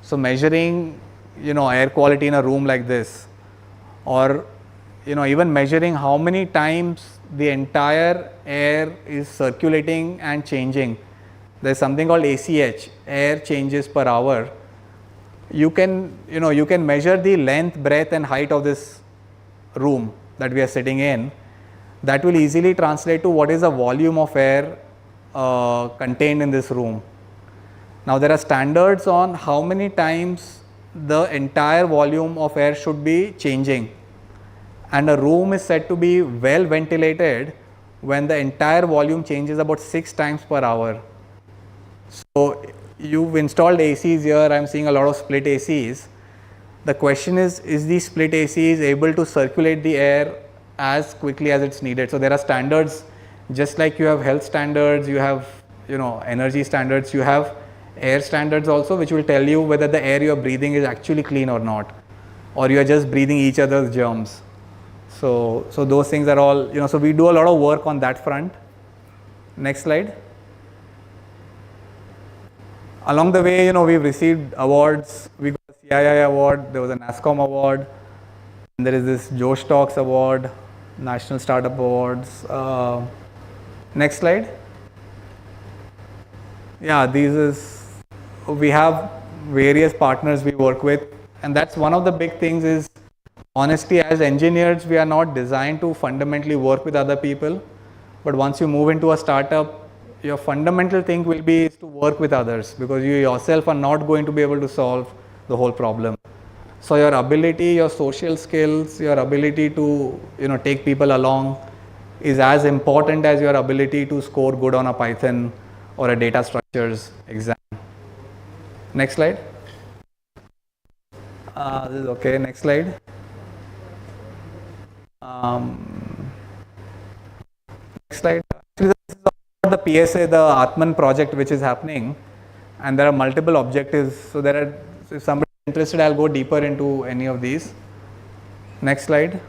Speaker 5: So measuring, air quality in a room like this, or, even measuring how many times the entire air is circulating and changing. There's something called ACH, air changes per hour. You can measure the length, breadth and height of this room that we are sitting in. That will easily translate to what is the volume of air contained in this room. Now there are standards on how many times the entire volume of air should be changing, and a room is said to be well ventilated when the entire volume changes about 6 times per hour. So you've installed ACs here. I'm seeing a lot of split ACs. The question is the split ACs able to circulate the air as quickly as it's needed? So there are standards, just like you have health standards, you have energy standards, you have air standards also, which will tell you whether the air you are breathing is actually clean or not, or you are just breathing each other's germs. So those things are all, so we do a lot of work on that front. Next slide. Along the way, we've received awards. We got a CII award, there was a NASSCOM award, and there is this Josh Talks award, National Startup Awards. Next slide. Yeah, we have various partners we work with, and that's one of the big things is, honestly, as engineers, we are not designed to fundamentally work with other people, but once you move into a startup, your fundamental thing will be to work with others, because you yourself are not going to be able to solve the whole problem. So your ability, your social skills, your ability to take people along is as important as your ability to score good on a Python or a data structures exam. Next slide. This is okay. Next slide. Next slide. Actually, this is about the PSA, the Atman project, which is happening, and there are multiple objectives. So if somebody is interested, I'll go deeper into any of these. Next slide.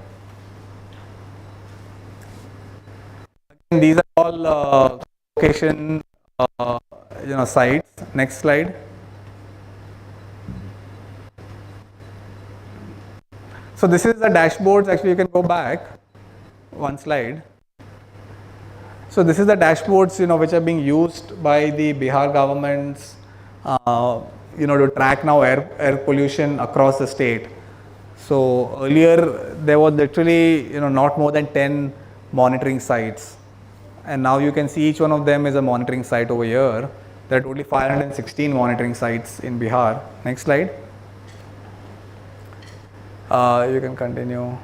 Speaker 5: Again, these are all location sites. Next slide. So this is the dashboards. Actually, you can go back one slide. So this is the dashboards which are being used by the Bihar governments to track now air pollution across the state. So earlier there was literally not more than 10 monitoring sites, and now you can see each one of them is a monitoring site over here. There are totally 516 monitoring sites in Bihar. Next slide. You can continue.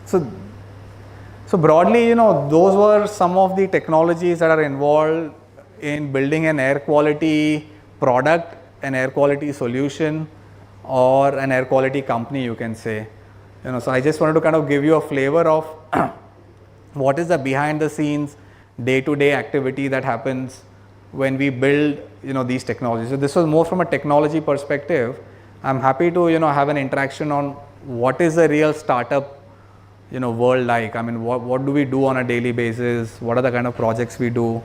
Speaker 5: So broadly, those were some of the technologies that are involved in building an air quality product, an air quality solution, or an air quality company, you can say. So I just wanted to kind of give you a flavor of what is the behind the scenes day-to-day activity that happens when we build these technologies. So this was more from a technology perspective. I'm happy to have an interaction on what is the real startup world like. I mean, what do we do on a daily basis? What are the kind of projects we do?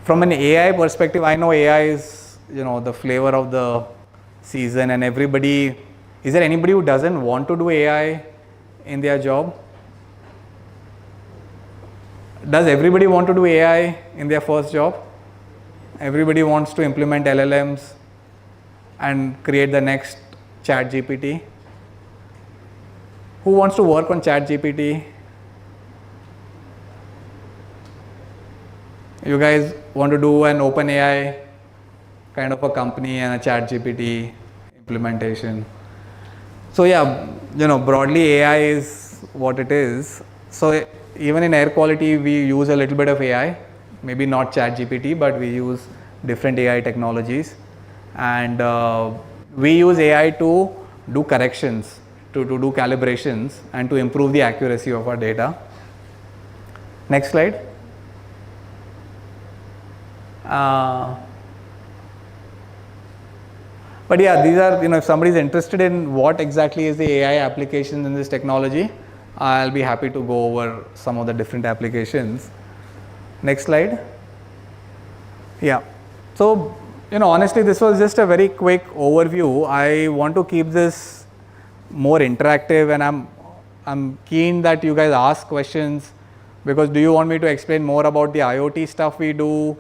Speaker 5: From an AI perspective, I know AI is the flavor of the season, and is there anybody who doesn't want to do AI in their job? Does everybody want to do AI in their first job? Everybody wants to implement LLMs and create the next ChatGPT. Who wants to work on ChatGPT? You guys want to do an OpenAI kind of a company and a ChatGPT implementation. So yeah, broadly AI is what it is. So even in air quality, we use a little bit of AI, maybe not ChatGPT, but we use different AI technologies, and we use AI to do corrections, to do calibrations, and to improve the accuracy of our data. Next slide. But yeah, these are, if somebody is interested in what exactly is the AI application in this technology, I'll be happy to go over some of the different applications. Next slide. Yeah. So, honestly, this was just a very quick overview. I want to keep this more interactive, and I'm keen that you guys ask questions, because do you want me to explain more about the IoT stuff we do,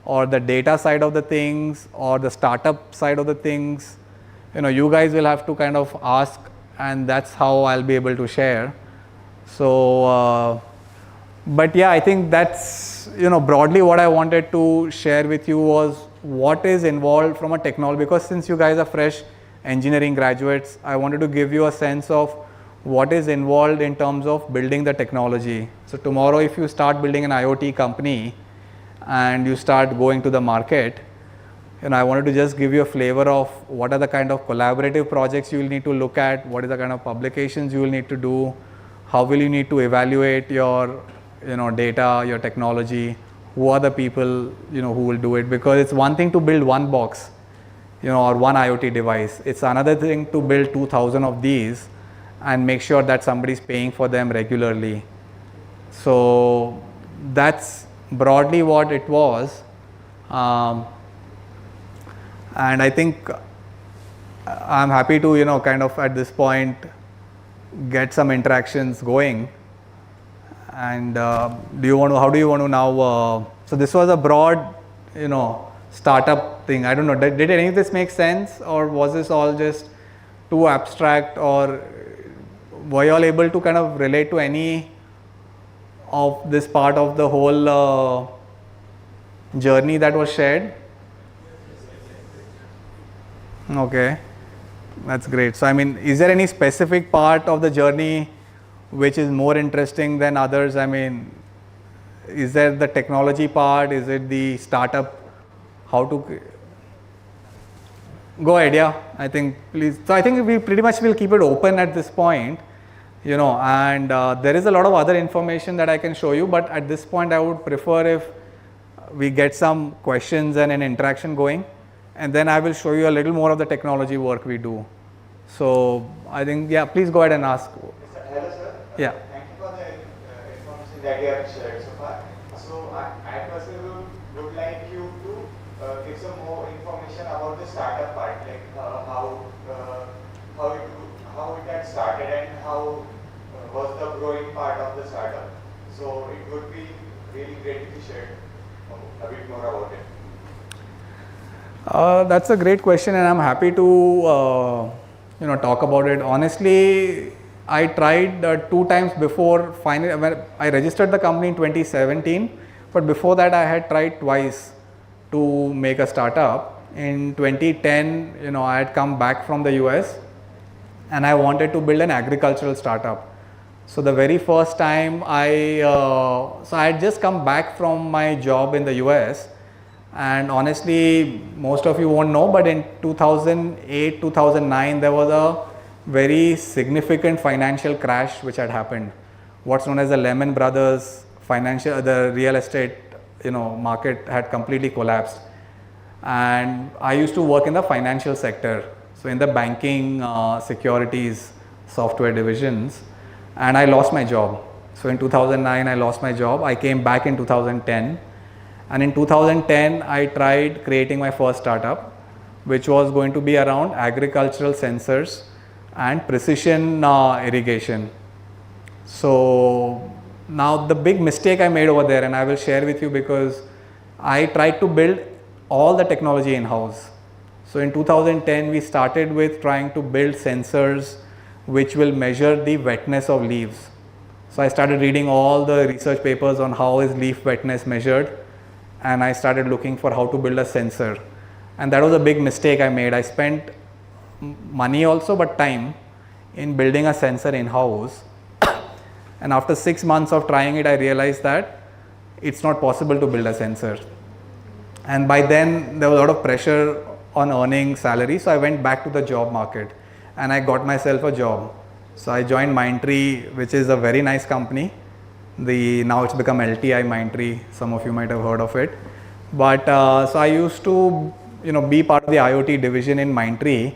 Speaker 5: or the data side of the things, or the startup side of the things? You guys will have to kind of ask, and that's how I'll be able to share. So, but yeah, I think that's, broadly what I wanted to share with you was what is involved from a technology, because since you guys are fresh engineering graduates, I wanted to give you a sense of what is involved in terms of building the technology. So tomorrow, if you start building an IoT company and you start going to the market, I wanted to just give you a flavor of what are the kind of collaborative projects you will need to look at, what is the kind of publications you will need to do, how will you need to evaluate your data, your technology, who are the people who will do it, because it's one thing to build one box, or one IoT device. It's another thing to build 2,000 of these and make sure that somebody is paying for them regularly. So that's broadly what it was, and I think I'm happy to kind of at this point get some interactions going. And how do you want to now? So this was a broad, startup thing. I don't know. Did any of this make sense, or was this all just too abstract, or were you all able to kind of relate to any of this part of the whole journey that was shared? Okay, that's great. So I mean, is there any specific part of the journey which is more interesting than others? I mean, is there the technology part? Is it the startup? How to go ahead? Yeah, I think please. So I think we pretty much will keep it open at this point, and there is a lot of other information that I can show you, but at this point I would prefer if we get some questions and an interaction going, and then I will show you a little more of the technology work we do. So I think, yeah, please go ahead and ask.
Speaker 7: Hello, sir.
Speaker 5: Yeah.
Speaker 7: Thank you for the information that you have shared so far. So I personally would like you to give some more information about the startup part, like how it had started and how was the growing part of the startup. So it would be really great if you shared a bit more about it.
Speaker 5: That's a great question, and I'm happy to talk about it. Honestly, I tried 2 times before. Finally, when I registered the company in 2017, but before that I had tried twice to make a startup. In 2010, I had come back from the US and I wanted to build an agricultural startup. So the very first time I had just come back from my job in the US, and honestly, most of you won't know, but in 2008, 2009, there was a very significant financial crash which had happened. What's known as the Lehman Brothers the real estate, market had completely collapsed. And I used to work in the financial sector, so in the banking, securities, software divisions, and I lost my job. So in 2009, I lost my job. I came back in 2010. And in 2010, I tried creating my first startup, which was going to be around agricultural sensors and precision irrigation. So now the big mistake I made over there, and I will share with you, because I tried to build all the technology in-house. So in 2010, we started with trying to build sensors which will measure the wetness of leaves. So I started reading all the research papers on how is leaf wetness measured, and I started looking for how to build a sensor. And that was a big mistake I made. I spent money also, but time in building a sensor in-house. And after 6 months of trying it, I realized that it's not possible to build a sensor. And by then, there was a lot of pressure on earning salary. So I went back to the job market and I got myself a job. So I joined Mindtree, which is a very nice company. Now it's become LTI Mindtree. Some of you might have heard of it. But so I used to, be part of the IoT division in Mindtree.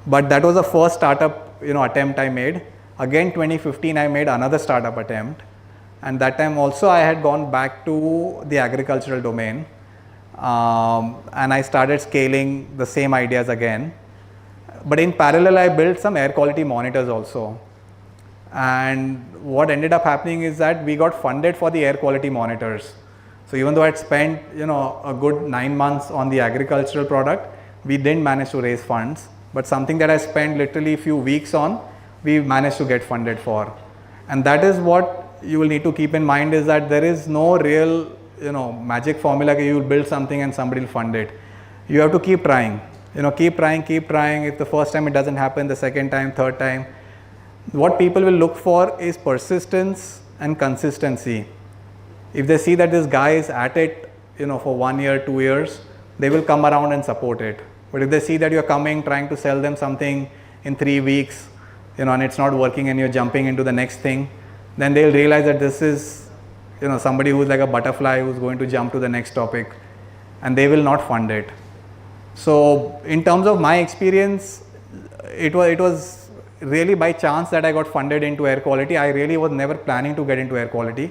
Speaker 5: But that was the first startup, attempt I made. Again, 2015, I made another startup attempt. And that time also I had gone back to the agricultural domain. And I started scaling the same ideas again. But in parallel, I built some air quality monitors also. And what ended up happening is that we got funded for the air quality monitors. So even though I had spent, a good 9 months on the agricultural product, we didn't manage to raise funds. But something that I spent literally a few weeks on, we managed to get funded for. And that is what you will need to keep in mind, is that there is no real, magic formula that you will build something and somebody will fund it. You have to keep trying, keep trying. If the first time it doesn't happen, the second time, third time, what people will look for is persistence and consistency. If they see that this guy is at it, for 1 year, 2 years, they will come around and support it. But if they see that you're coming, trying to sell them something in 3 weeks, and it's not working and you're jumping into the next thing, then they'll realize that this is, somebody who's like a butterfly who's going to jump to the next topic, and they will not fund it. So in terms of my experience, it was really by chance that I got funded into air quality. I really was never planning to get into air quality.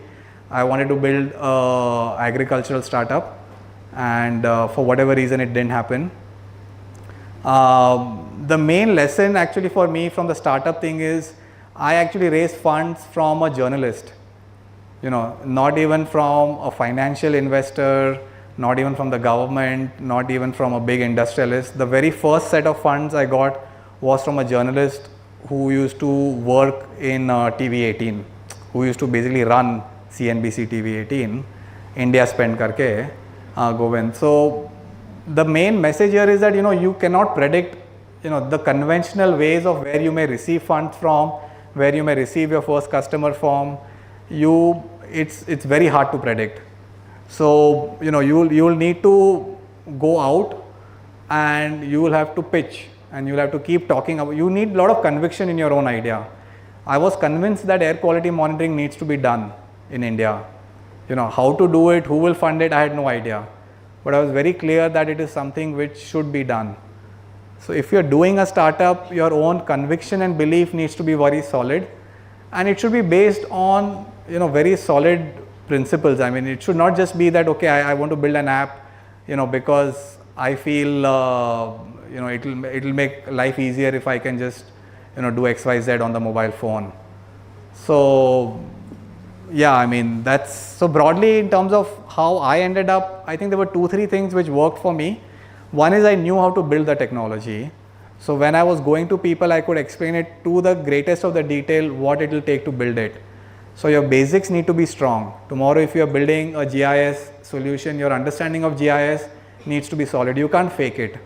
Speaker 5: I wanted to build an agricultural startup, and for whatever reason it didn't happen. The main lesson actually for me from the startup thing is I actually raised funds from a journalist, not even from a financial investor, not even from the government, not even from a big industrialist. The very first set of funds I got was from a journalist who used to work in TV18, who used to basically run CNBC TV18, India Spend karke, Govind. So the main message here is that, you cannot predict, the conventional ways of where you may receive funds from, where you may receive your first customer from. It's very hard to predict. So, you will need to go out and you will have to pitch and you will have to keep talking about, you need a lot of conviction in your own idea. I was convinced that air quality monitoring needs to be done in India. How to do it, who will fund it, I had no idea. But I was very clear that it is something which should be done. So if you're doing a startup, your own conviction and belief needs to be very solid, and it should be based on, very solid principles. I mean, it should not just be that, okay, I want to build an app, because I feel, it'll make life easier if I can just, do XYZ on the mobile phone. So yeah, I mean, that's so broadly in terms of how I ended up. I think there were 2-3 things which worked for me. One is I knew how to build the technology. So when I was going to people, I could explain it to the greatest of the detail what it will take to build it. So your basics need to be strong. Tomorrow, if you are building a GIS solution, your understanding of GIS needs to be solid. You can't fake it.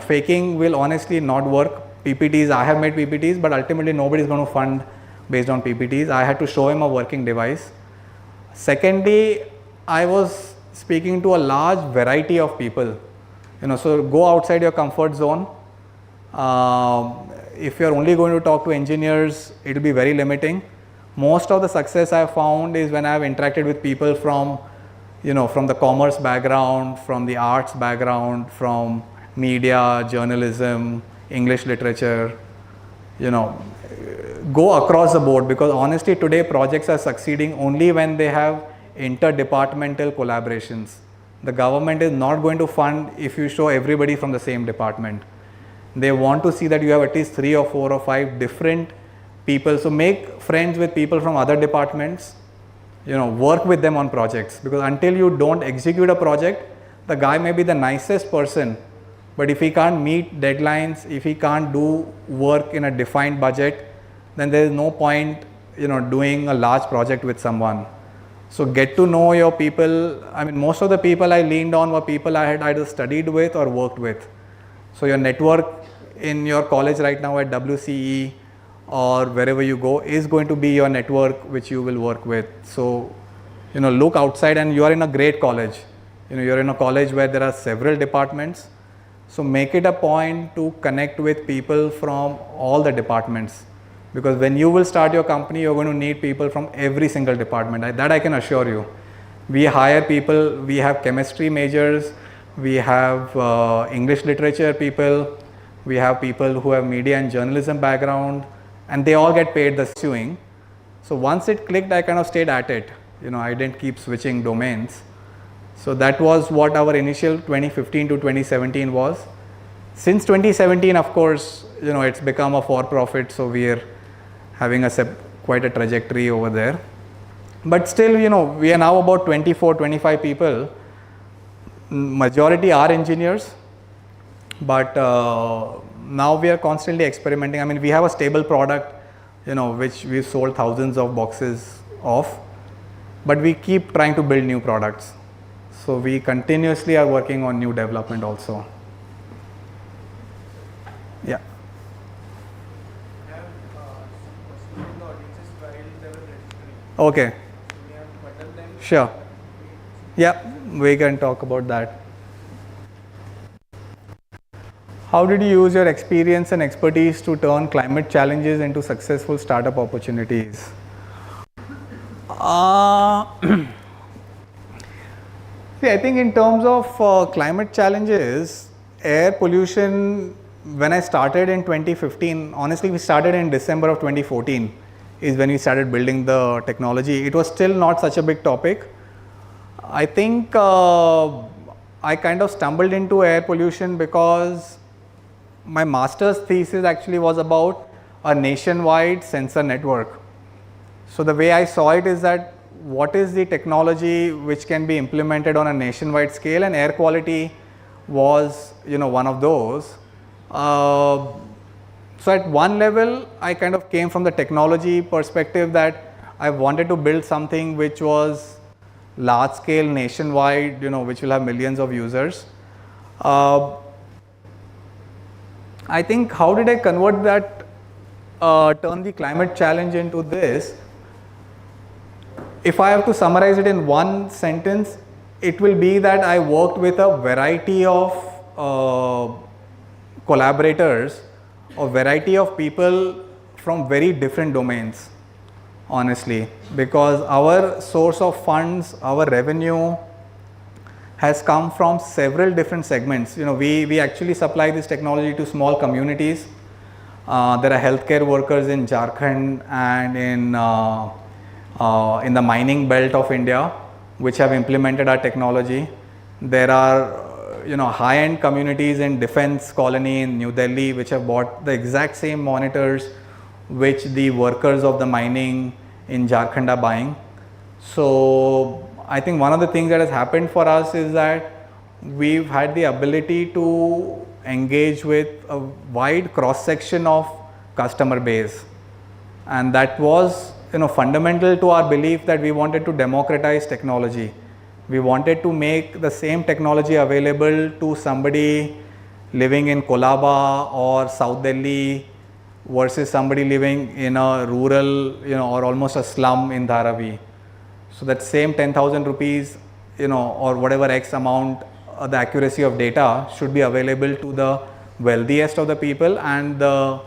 Speaker 5: Faking will honestly not work. PPTs, I have made PPTs, but ultimately nobody is going to fund based on PPTs. I had to show him a working device. Secondly, I was speaking to a large variety of people. So go outside your comfort zone. If you're only going to talk to engineers, it will be very limiting. Most of the success I have found is when I have interacted with people from, from the commerce background, from the arts background, from media, journalism, English literature, go across the board, because honestly today projects are succeeding only when they have interdepartmental collaborations. The government is not going to fund if you show everybody from the same department. They want to see that you have at least 3 or 4 or 5 different people. So make friends with people from other departments, work with them on projects, because until you don't execute a project, the guy may be the nicest person, but if he can't meet deadlines, if he can't do work in a defined budget, then there is no point, doing a large project with someone. So get to know your people. I mean, most of the people I leaned on were people I had either studied with or worked with. So your network in your college right now at WCE or wherever you go is going to be your network which you will work with. So, look outside, and you are in a great college. You're in a college where there are several departments. So make it a point to connect with people from all the departments, because when you will start your company, you're going to need people from every single department. That I can assure you. We hire people, we have chemistry majors, we have English literature people, we have people who have media and journalism background, and they all get paid the same. So once it clicked, I kind of stayed at it. I didn't keep switching domains. So that was what our initial 2015 to 2017 was. Since 2017, of course, it's become a for-profit, so we're having quite a trajectory over there. But still, we are now about 24, 25 people. Majority are engineers, but now we are constantly experimenting. I mean, we have a stable product, which we've sold thousands of boxes of, but we keep trying to build new products. So we continuously are working on new development also. Yeah. Okay. Sure. Yeah, we can talk about that. How did you use your experience and expertise to turn climate challenges into successful startup opportunities? See, I think in terms of climate challenges, air pollution, when I started in 2015, honestly, we started in December of 2014 is when we started building the technology. It was still not such a big topic. I think I kind of stumbled into air pollution because my master's thesis actually was about a nationwide sensor network. So the way I saw it is that what is the technology which can be implemented on a nationwide scale, and air quality was one of those. So at one level, I kind of came from the technology perspective that I wanted to build something which was large scale, nationwide, which will have millions of users. I think how did I convert that, turn the climate challenge into this? If I have to summarize it in one sentence, it will be that I worked with a variety of collaborators, a variety of people from very different domains, honestly, because our source of funds, our revenue has come from several different segments. We actually supply this technology to small communities. There are healthcare workers in Jharkhand and in the mining belt of India, which have implemented our technology. There are high-end communities in defense colony in New Delhi, which have bought the exact same monitors which the workers of the mining in Jharkhand are buying. So I think one of the things that has happened for us is that we've had the ability to engage with a wide cross-section of customer base, and that was fundamental to our belief that we wanted to democratize technology. We wanted to make the same technology available to somebody living in Kolaba or South Delhi versus somebody living in a rural, or almost a slum in Dharavi. So that same 10,000 rupees, or whatever X amount, the accuracy of data should be available to the wealthiest of the people and the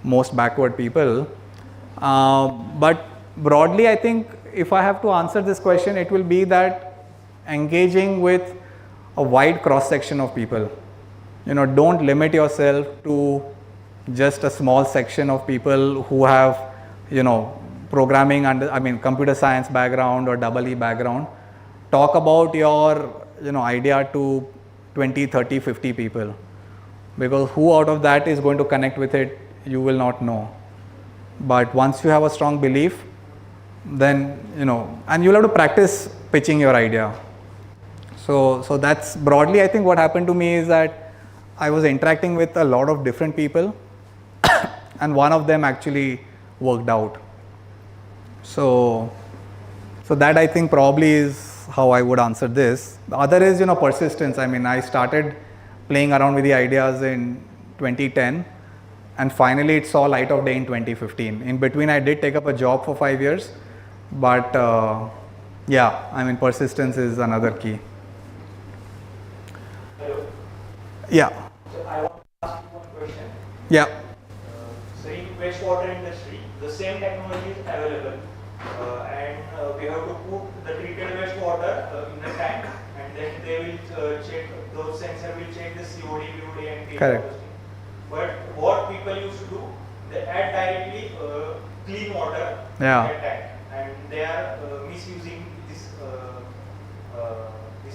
Speaker 5: most backward people. But broadly, I think if I have to answer this question, it will be that engaging with a wide cross section of people. Don't limit yourself to just a small section of people who have, programming and computer science background or EE background. Talk about your, idea to 20, 30, 50 people, because who out of that is going to connect with it, you will not know. But once you have a strong belief, then, and you'll have to practice pitching your idea. So that's broadly, I think what happened to me is that I was interacting with a lot of different people and one of them actually worked out. So So that I think probably is how I would answer this. The other is, persistence. I mean, I started playing around with the ideas in 2010 and finally it saw light of day in 2015. In between, I did take up a job for 5 years, but yeah, I mean, persistence is another key.
Speaker 8: Hello.
Speaker 5: Yeah.
Speaker 8: So I want to ask you one question.
Speaker 5: Yeah.
Speaker 8: So in wastewater industry, the same technology is available, and we have to put the treated wastewater in the tank, and then they will check, those sensor will check the COD, VOD, and pH.
Speaker 5: Correct.
Speaker 8: But what people used to do, they add directly clean water
Speaker 5: Yeah.
Speaker 8: in the tank, and they are misusing this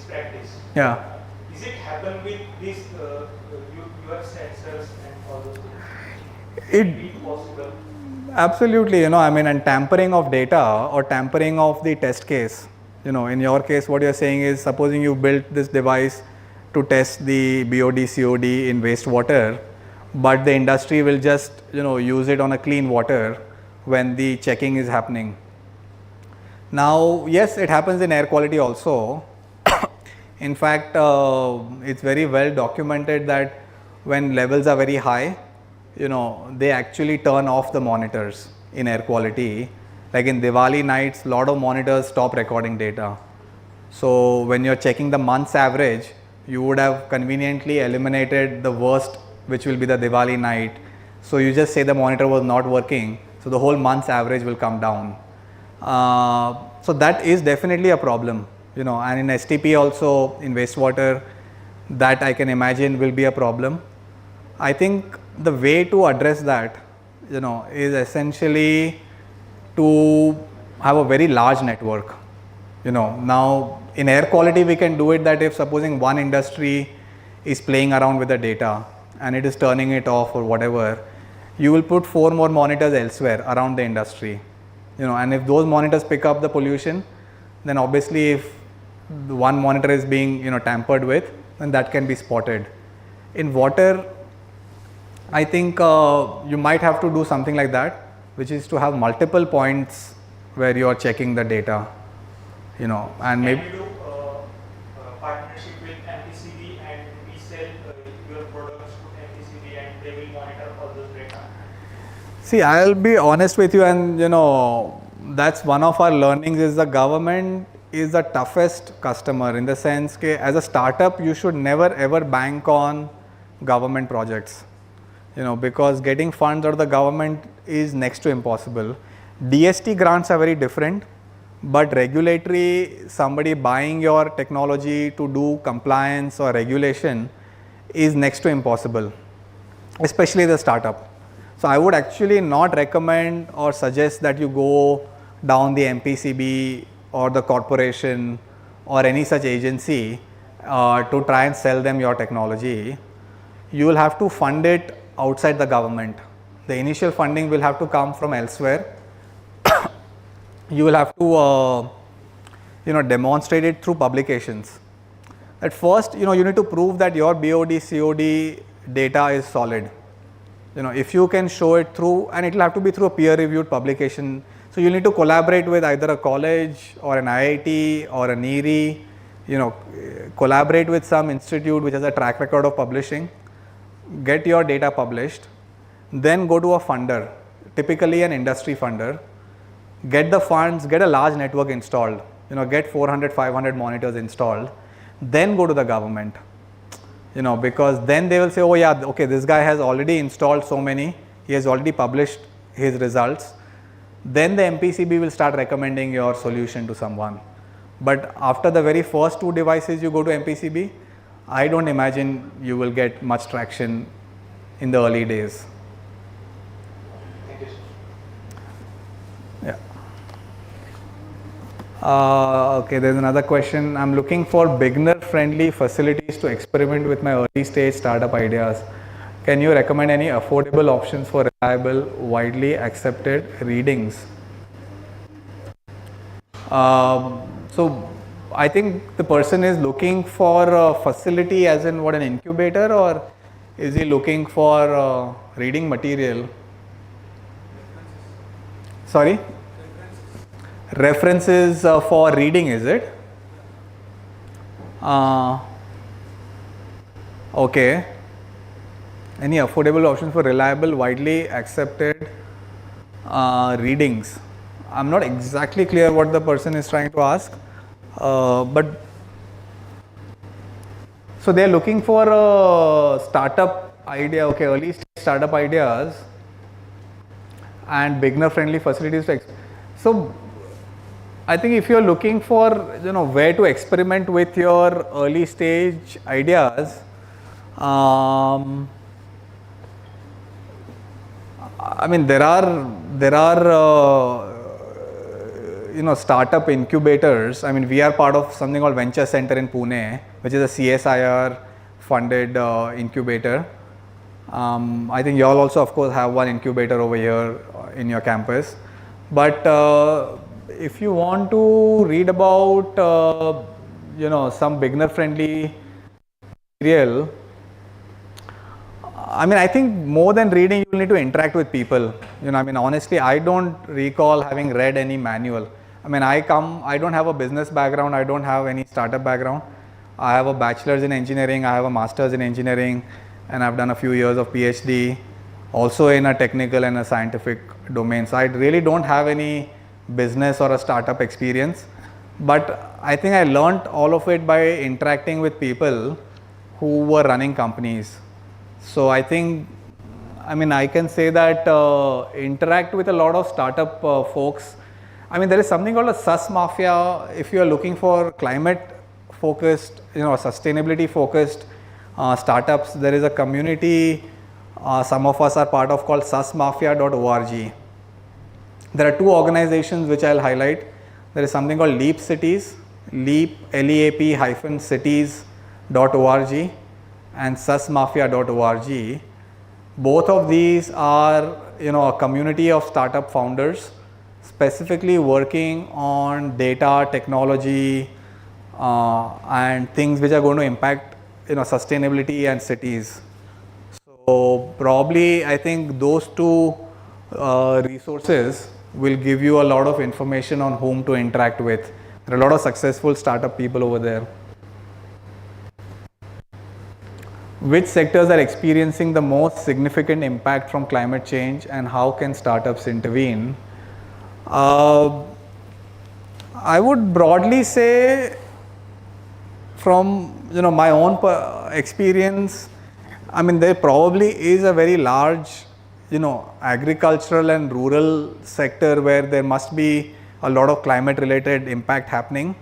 Speaker 8: practice.
Speaker 5: Yeah.
Speaker 8: Is it happen with this your sensors and all those things?
Speaker 5: It
Speaker 8: Be possible.
Speaker 5: absolutely, I mean, and tampering of data or tampering of the test case. In your case, what you're saying is, supposing you built this device to test the BOD, COD in wastewater, but the industry will just, use it on a clean water when the checking is happening. Now, yes, it happens in air quality also. In fact, it's very well documented that when levels are very high, they actually turn off the monitors in air quality. Like in Diwali nights, lot of monitors stop recording data. So when you're checking the month's average, you would have conveniently eliminated the worst, which will be the Diwali night. So you just say the monitor was not working, so the whole month's average will come down. So that is definitely a problem, and in STP also, in wastewater, that I can imagine will be a problem. I think the way to address that, is essentially to have a very large network. Now in air quality, we can do it that if supposing one industry is playing around with the data and it is turning it off or whatever, you will put 4 more monitors elsewhere around the industry, and if those monitors pick up the pollution, then obviously if the one monitor is being, tampered with, then that can be spotted. In water, I think you might have to do something like that, which is to have multiple points where you are checking the data, and maybe.
Speaker 8: Can we do partnership with MPCB and we sell your products to MPCB and they will monitor all those data?
Speaker 5: See, I'll be honest with you, and that's one of our learnings is the government is the toughest customer, in the sense that as a startup, you should never ever bank on government projects, because getting funds out of the government is next to impossible. DST grants are very different, but regulatory, somebody buying your technology to do compliance or regulation is next to impossible, especially the startup. So I would actually not recommend or suggest that you go down the MPCB or the corporation or any such agency to try and sell them your technology. You will have to fund it outside the government. The initial funding will have to come from elsewhere. You will have to demonstrate it through publications. At first, you need to prove that your BOD, COD data is solid. If you can show it through, and it will have to be through a peer reviewed publication. So you need to collaborate with either a college or an IIT or an NEERI, collaborate with some institute which has a track record of publishing, get your data published, then go to a funder, typically an industry funder, get the funds, get a large network installed, get 400, 500 monitors installed, then go to the government, because then they will say, oh yeah, okay, this guy has already installed so many, he has already published his results. Then the MPCB will start recommending your solution to someone. But after the very first 2 devices you go to MPCB, I don't imagine you will get much traction in the early days.
Speaker 8: Thank you, sir.
Speaker 5: Yeah. Okay, there's another question. I'm looking for beginner-friendly facilities to experiment with my early-stage startup ideas. Can you recommend any affordable options for reliable, widely accepted readings? So I think the person is looking for a facility as in what, an incubator, or is he looking for reading material? Sorry? References for reading, is it? Okay. Any affordable options for reliable, widely accepted readings? I'm not exactly clear what the person is trying to ask, but so they are looking for a startup idea, okay, early stage startup ideas and beginner friendly facilities to so I think if you're looking for where to experiment with your early stage ideas, I mean there are startup incubators. I mean we are part of something called Venture Center in Pune, which is a CSIR funded incubator. I think you all also of course have one incubator over here in your campus, but if you want to read about some beginner friendly material, I mean I think more than reading you will need to interact with people. I mean honestly I don't recall having read any manual. I mean I don't have a business background, I don't have any startup background. I have a bachelor's in engineering, I have a master's in engineering, and I've done a few years of PhD also in a technical and a scientific domain. So I really don't have any business or a startup experience, but I think I learnt all of it by interacting with people who were running companies. So I think, I mean I can say that interact with a lot of startup folks. I mean there is something called a SUS mafia. If you are looking for climate focused, sustainability focused startups, there is a community some of us are part of called susmafia.org. There are two organizations which I'll highlight. There is something called Leap Cities, leap-cities.org and susmafia.org. Both of these are a community of startup founders specifically working on data, technology and things which are going to impact sustainability and cities. So probably I think those two resources will give you a lot of information on whom to interact with. There are a lot of successful startup people over there. Which sectors are experiencing the most significant impact from climate change and how can startups intervene? I would broadly say from my own experience, I mean there probably is a very large agricultural and rural sector where there must be a lot of climate related impact happening,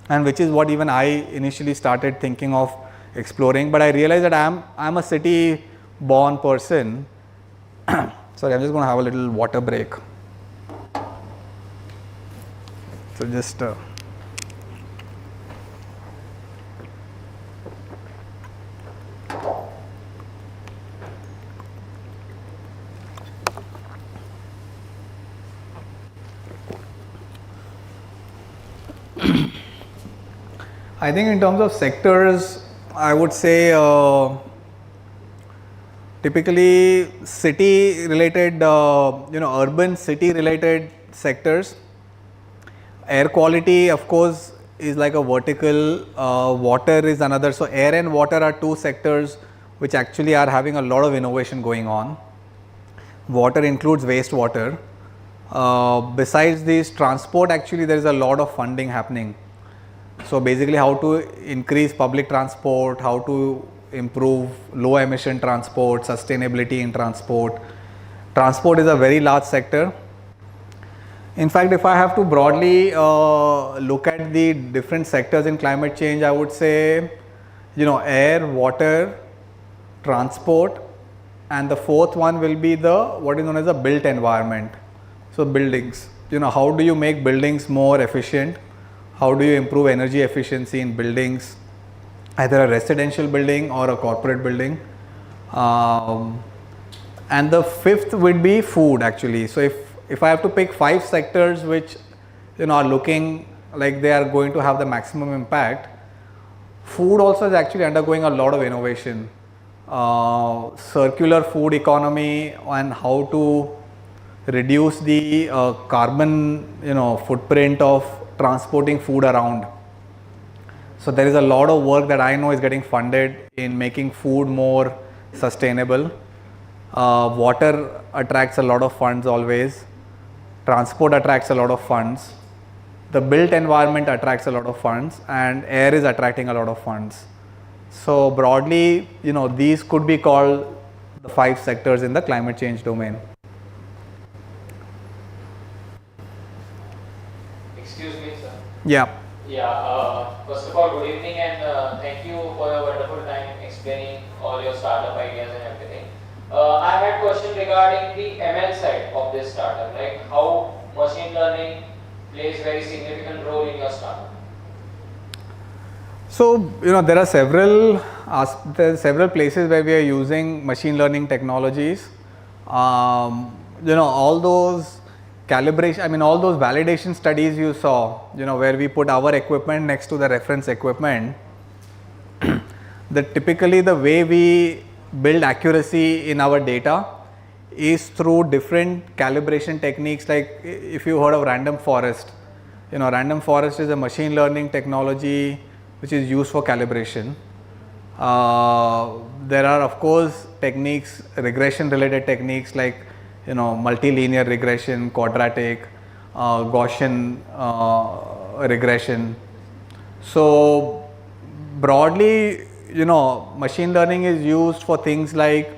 Speaker 5: and which is what even I initially started thinking of exploring, but I realized that I'm a city born person. Sorry, I'm just going to have a little water break. So just I think in terms of sectors, I would say typically city related, urban city related sectors. Air quality of course is like a vertical, water is another. So air and water are two sectors which actually are having a lot of innovation going on. Water includes wastewater. Besides this, transport, actually there is a lot of funding happening. So basically how to increase public transport, how to improve low emission transport, sustainability in transport. Transport is a very large sector. In fact, if I have to broadly look at the different sectors in climate change, I would say, air, water, transport, and the fourth one will be what is known as the built environment. So buildings, how do you make buildings more efficient? How do you improve energy efficiency in buildings, either a residential building or a corporate building? And the fifth would be food actually. So if I have to pick 5 sectors which are looking like they are going to have the maximum impact, food also is actually undergoing a lot of innovation. Circular food economy and how to reduce the carbon footprint of transporting food around. So there is a lot of work that I know is getting funded in making food more sustainable. Water attracts a lot of funds always. Transport attracts a lot of funds. The built environment attracts a lot of funds, and air is attracting a lot of funds. So broadly, these could be called the 5 sectors in the climate change domain.
Speaker 9: Excuse me, sir.
Speaker 5: Yeah.
Speaker 9: First of all, good evening, and thank you for your wonderful time explaining all your startup ideas and everything. I had a question regarding the ML side of this startup, like how machine learning plays very significant role in your startup.
Speaker 5: So there are several places where we are using machine learning technologies. All those calibration, all those validation studies you saw, where we put our equipment next to the reference equipment. Typically the way we build accuracy in our data is through different calibration techniques. Like if you heard of random forest, random forest is a machine learning technology which is used for calibration. There are of course techniques, regression related techniques like multilinear regression, quadratic, Gaussian regression. So broadly, machine learning is used for things like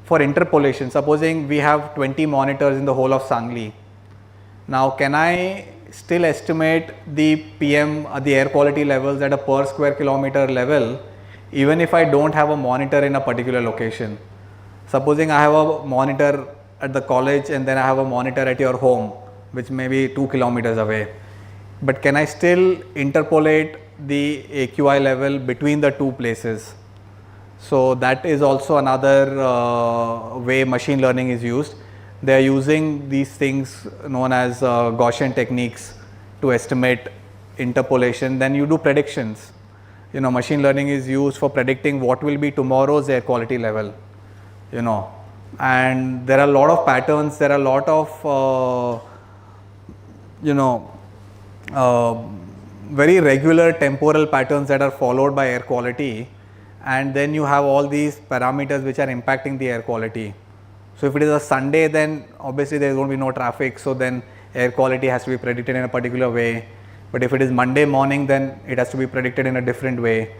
Speaker 5: for interpolation. Supposing we have 20 monitors in the whole of Sangli. Now can I still estimate the PM, the air quality levels at a per square kilometer level, even if I don't have a monitor in a particular location? Supposing I have a monitor at the college and then I have a monitor at your home, which may be 2 kilometers away, but can I still interpolate the AQI level between the two places? So that is also another way machine learning is used. They are using these things known as Gaussian techniques to estimate interpolation. Then you do predictions. Machine learning is used for predicting what will be tomorrow's air quality level. And there are a lot of patterns. There are a lot of very regular temporal patterns that are followed by air quality, and then you have all these parameters which are impacting the air quality. So if it is a Sunday, then obviously there is going to be no traffic, so then air quality has to be predicted in a particular way. But if it is Monday morning, then it has to be predicted in a different way.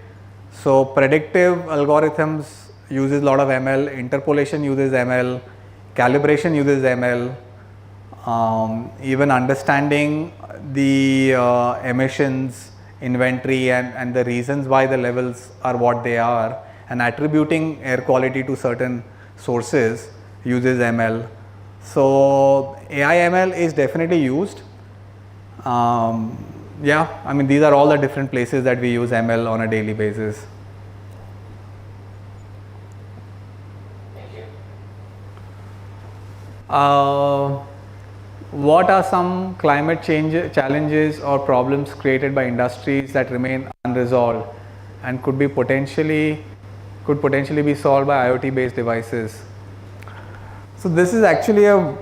Speaker 5: So predictive algorithms uses a lot of ML, interpolation uses ML, calibration uses ML, even understanding the emissions inventory and the reasons why the levels are what they are, and attributing air quality to certain sources uses ML. So AI ML is definitely used. These are all the different places that we use ML on a daily basis.
Speaker 9: Thank you.
Speaker 5: What are some climate change challenges or problems created by industries that remain unresolved and could potentially be solved by IoT based devices? So this is actually a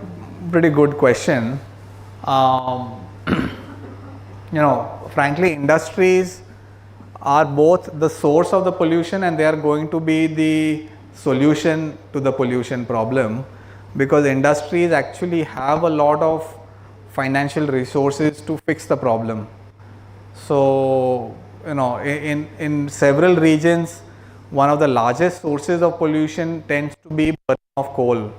Speaker 5: pretty good question. Frankly, industries are both the source of the pollution and they are going to be the solution to the pollution problem, because industries actually have a lot of financial resources to fix the problem. So, in several regions, one of the largest sources of pollution tends to be burning of coal.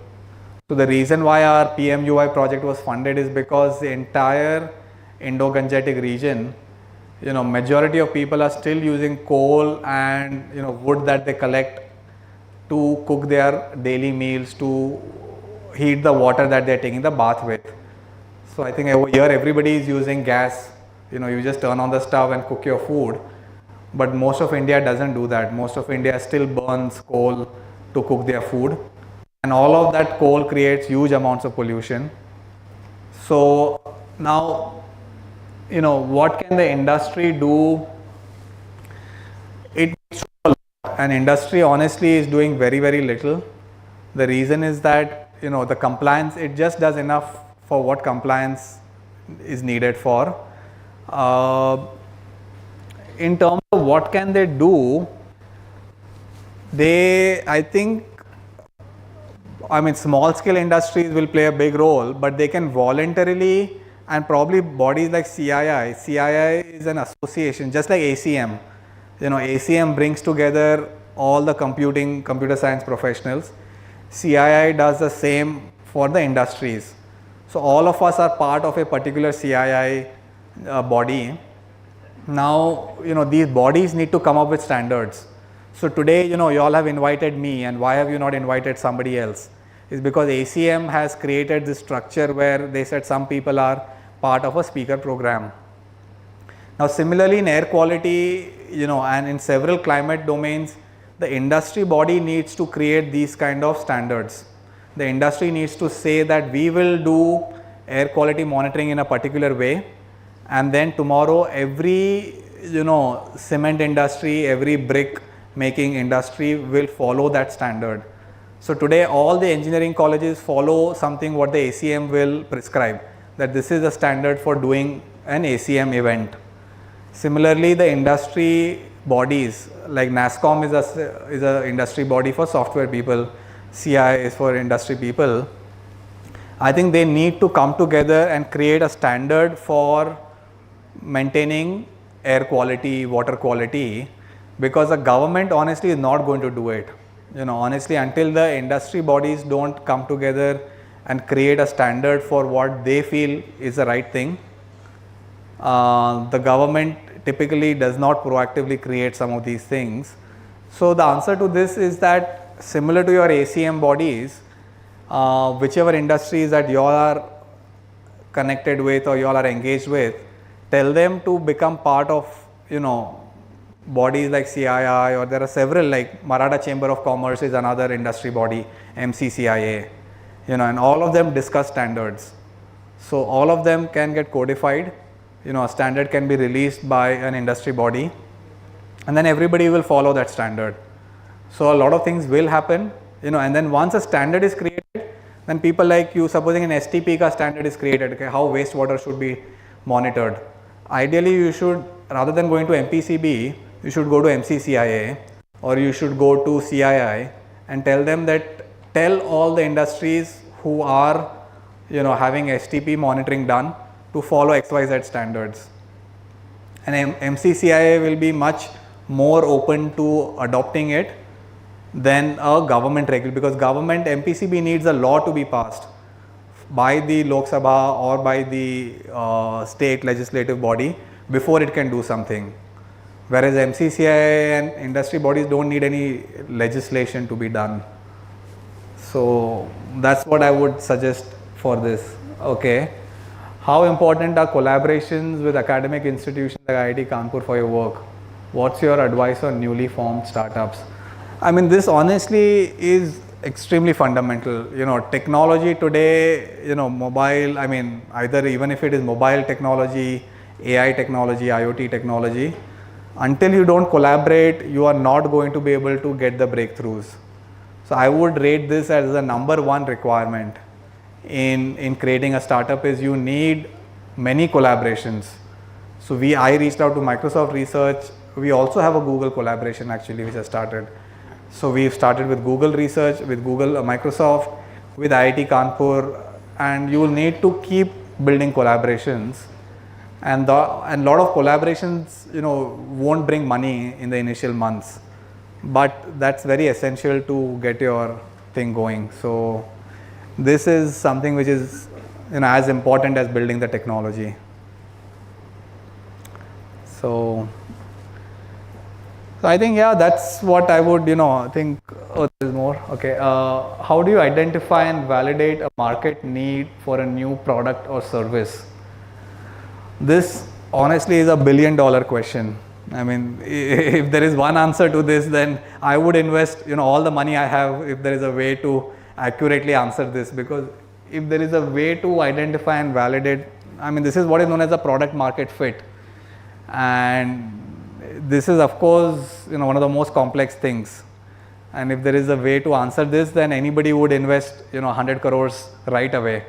Speaker 5: So the reason why our PMUI project was funded is because the entire Indo-Gangetic region, majority of people are still using coal and wood that they collect to cook their daily meals, to heat the water that they are taking the bath with. So I think over here everybody is using gas. You just turn on the stove and cook your food. But most of India doesn't do that. Most of India still burns coal to cook their food. And all of that coal creates huge amounts of pollution. So now, what can the industry do? It needs to do a lot. And industry honestly is doing very, very little. The reason is that, the compliance, it just does enough for what compliance is needed for. In terms of what can they do, small scale industries will play a big role, but they can voluntarily, and probably bodies like CII is an association, just like ACM. ACM brings together all the computer science professionals. CII does the same for the industries. So all of us are part of a particular CII body. Now, these bodies need to come up with standards. So today, you all have invited me, and why have you not invited somebody else? It's because ACM has created this structure where they said some people are part of a speaker program. Now, similarly in air quality, and in several climate domains, the industry body needs to create these kind of standards. The industry needs to say that we will do air quality monitoring in a particular way, and then tomorrow every cement industry, every brick making industry will follow that standard. So today all the engineering colleges follow something what the ACM will prescribe, that this is the standard for doing an ACM event. Similarly, the industry bodies like NASSCOM is a industry body for software people, CI is for industry people. I think they need to come together and create a standard for maintaining air quality, water quality, because the government honestly is not going to do it. Honestly, until the industry bodies don't come together and create a standard for what they feel is the right thing, the government typically does not proactively create some of these things. So the answer to this is that similar to your ACM bodies, whichever industries that you all are connected with or you all are engaged with, tell them to become part of bodies like CII, or there are several like Maratha Chamber of Commerce is another industry body, MCCIA, and all of them discuss standards. So all of them can get codified, a standard can be released by an industry body, and then everybody will follow that standard. So a lot of things will happen, and then once a standard is created, then people like you, supposing an STP ka standard is created, okay, how wastewater should be monitored. Ideally, you should, rather than going to MPCB, you should go to MCCIA or you should go to CII and tell them that, tell all the industries who are having STP monitoring done to follow XYZ standards. And MCCIA will be much more open to adopting it than a government regulation, because government MPCB needs a law to be passed by the Lok Sabha or by the state legislative body before it can do something. Whereas MCCI and industry bodies don't need any legislation to be done. So that's what I would suggest for this. Okay. How important are collaborations with academic institutions like IIT Kanpur for your work? What's your advice on newly formed startups? This honestly is extremely fundamental. Technology today, mobile, either even if it is mobile technology, AI technology, IoT technology, until you don't collaborate, you are not going to be able to get the breakthroughs. So I would rate this as the number one requirement in creating a startup is you need many collaborations. So I reached out to Microsoft Research. We also have a Google collaboration actually which has started. So we've started with Google Research, with Google, Microsoft, with IIT Kanpur, and you will need to keep building collaborations. And a lot of collaborations, won't bring money in the initial months, but that's very essential to get your thing going. So this is something which is, as important as building the technology. So I think, yeah, that's what I would, think. Oh, there's more. Okay. How do you identify and validate a market need for a new product or service? This honestly is a $1 billion question. If there is one answer to this, then I would invest, all the money I have if there is a way to accurately answer this, because if there is a way to identify and validate, this is what is known as a product market fit. And this is of course, one of the most complex things. And if there is a way to answer this, then anybody would invest 100 crores right away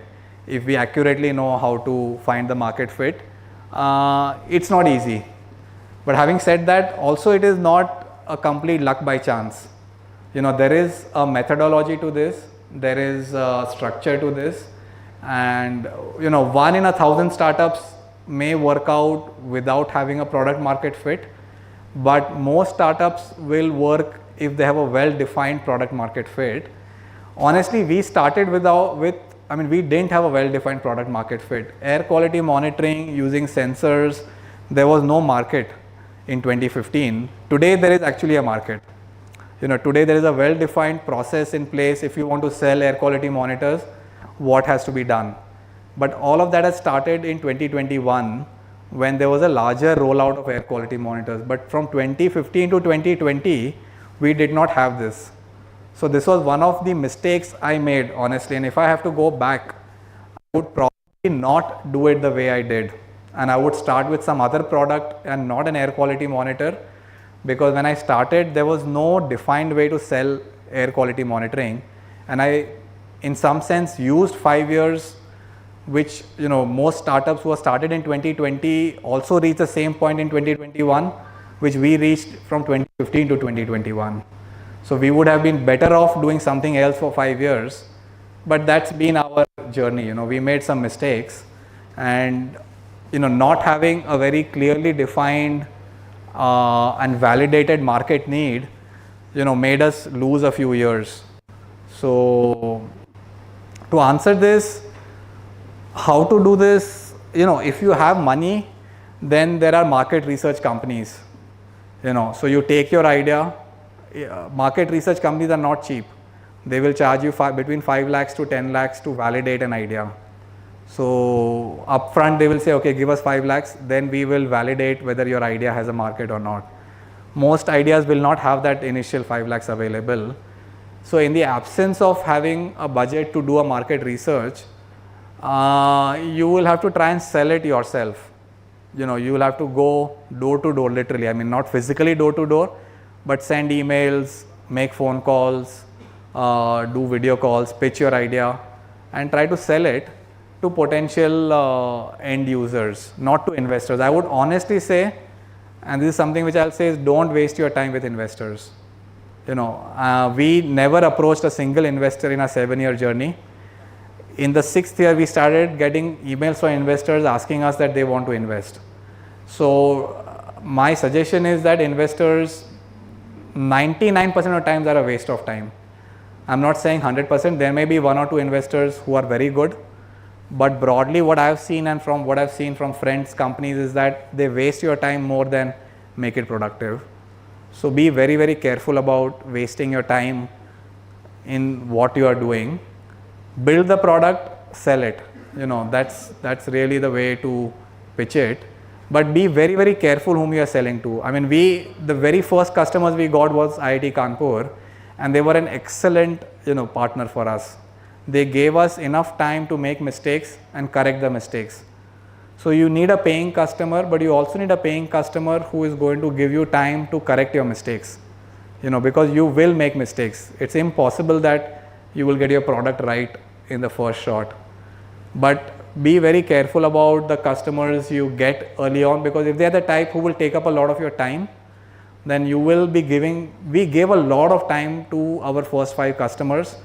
Speaker 5: if we accurately know how to find the market fit. It's not easy. But having said that, also it is not a complete luck by chance. There is a methodology to this, there is a structure to this, and 1 in 1,000 startups may work out without having a product market fit, but most startups will work if they have a well-defined product market fit. Honestly, we started we didn't have a well-defined product market fit. Air quality monitoring using sensors, there was no market in 2015. Today there is actually a market. Today there is a well-defined process in place. If you want to sell air quality monitors, what has to be done? But all of that has started in 2021 when there was a larger rollout of air quality monitors. But from 2015 to 2020, we did not have this. So this was one of the mistakes I made, honestly. And if I have to go back, I would probably not do it the way I did. And I would start with some other product and not an air quality monitor, because when I started, there was no defined way to sell air quality monitoring. And I, in some sense, used 5 years, which most startups who were started in 2020 also reached the same point in 2021, which we reached from 2015 to 2021. So we would have been better off doing something else for 5 years, but that's been our journey. We made some mistakes, and not having a very clearly defined and validated market need, made us lose a few years. So to answer this, how to do this, if you have money, then there are market research companies. So you take your idea. Market research companies are not cheap. They will charge you between 5 lakhs to 10 lakhs to validate an idea. So upfront they will say, okay, give us 5 lakhs, then we will validate whether your idea has a market or not. Most ideas will not have that initial 5 lakhs available. So in the absence of having a budget to do a market research, you will have to try and sell it yourself. You will have to go door to door, literally. Not physically door to door, but send emails, make phone calls, do video calls, pitch your idea, and try to sell it to potential end users, not to investors. I would honestly say, and this is something which I'll say, is don't waste your time with investors. We never approached a single investor in our 7-year journey. In the 6th year, we started getting emails from investors asking us that they want to invest. So my suggestion is that investors 99% of the times are a waste of time. I'm not saying 100%, there may be 1 or 2 investors who are very good, but broadly what I've seen and from what I've seen from friends, companies, is that they waste your time more than make it productive. So be very, very careful about wasting your time in what you are doing. Build the product, sell it. That's really the way to pitch it. But be very, very careful whom you are selling to. The very first customers we got was IIT Kanpur, and they were an excellent, partner for us. They gave us enough time to make mistakes and correct the mistakes. So you need a paying customer, but you also need a paying customer who is going to give you time to correct your mistakes. Because you will make mistakes. It's impossible that you will get your product right in the first shot. But be very careful about the customers you get early on, because if they are the type who will take up a lot of your time, then you will be we gave a lot of time to our first 5 customers,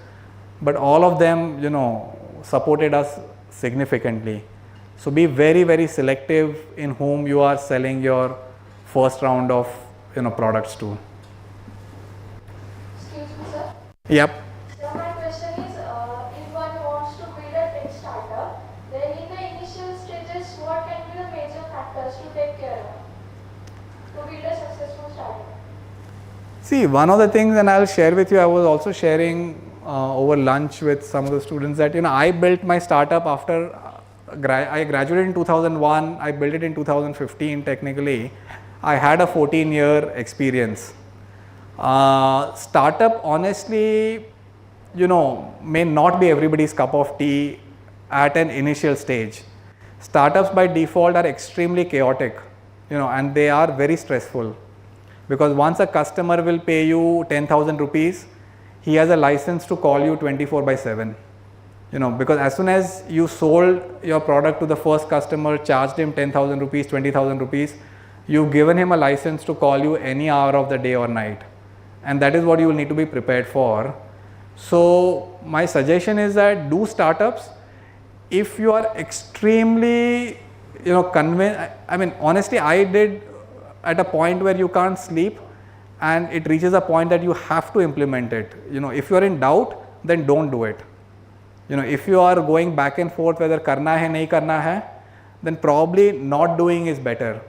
Speaker 5: but all of them, supported us significantly. So be very, very selective in whom you are selling your first round of, products to.
Speaker 2: Excuse me, sir.
Speaker 5: Yep.
Speaker 2: So my question is, if one wants to build a tech startup, then in the initial stages, what can be the major factors to take care of to build a successful startup?
Speaker 5: See, one of the things, and I'll share with you, I was also sharing over lunch with some of the students that, I built my startup after I graduated in 2001, I built it in 2015 technically. I had a 14-year experience. Startup, honestly, may not be everybody's cup of tea at an initial stage. Startups by default are extremely chaotic, and they are very stressful. because once a customer will pay you 10,000 rupees, he has a license to call you 24/7. Because as soon as you sold your product to the first customer, charged him 10,000 rupees, 20,000 rupees, you've given him a license to call you any hour of the day or night. And that is what you will need to be prepared for. So my suggestion is that do startups. If you are extremely, convinced, honestly, I did at a point where you can't sleep and it reaches a point that you have to implement it. If you are in doubt, then don't do it. If you are going back and forth whether karna hai, nahi karna hai, then probably not doing is better,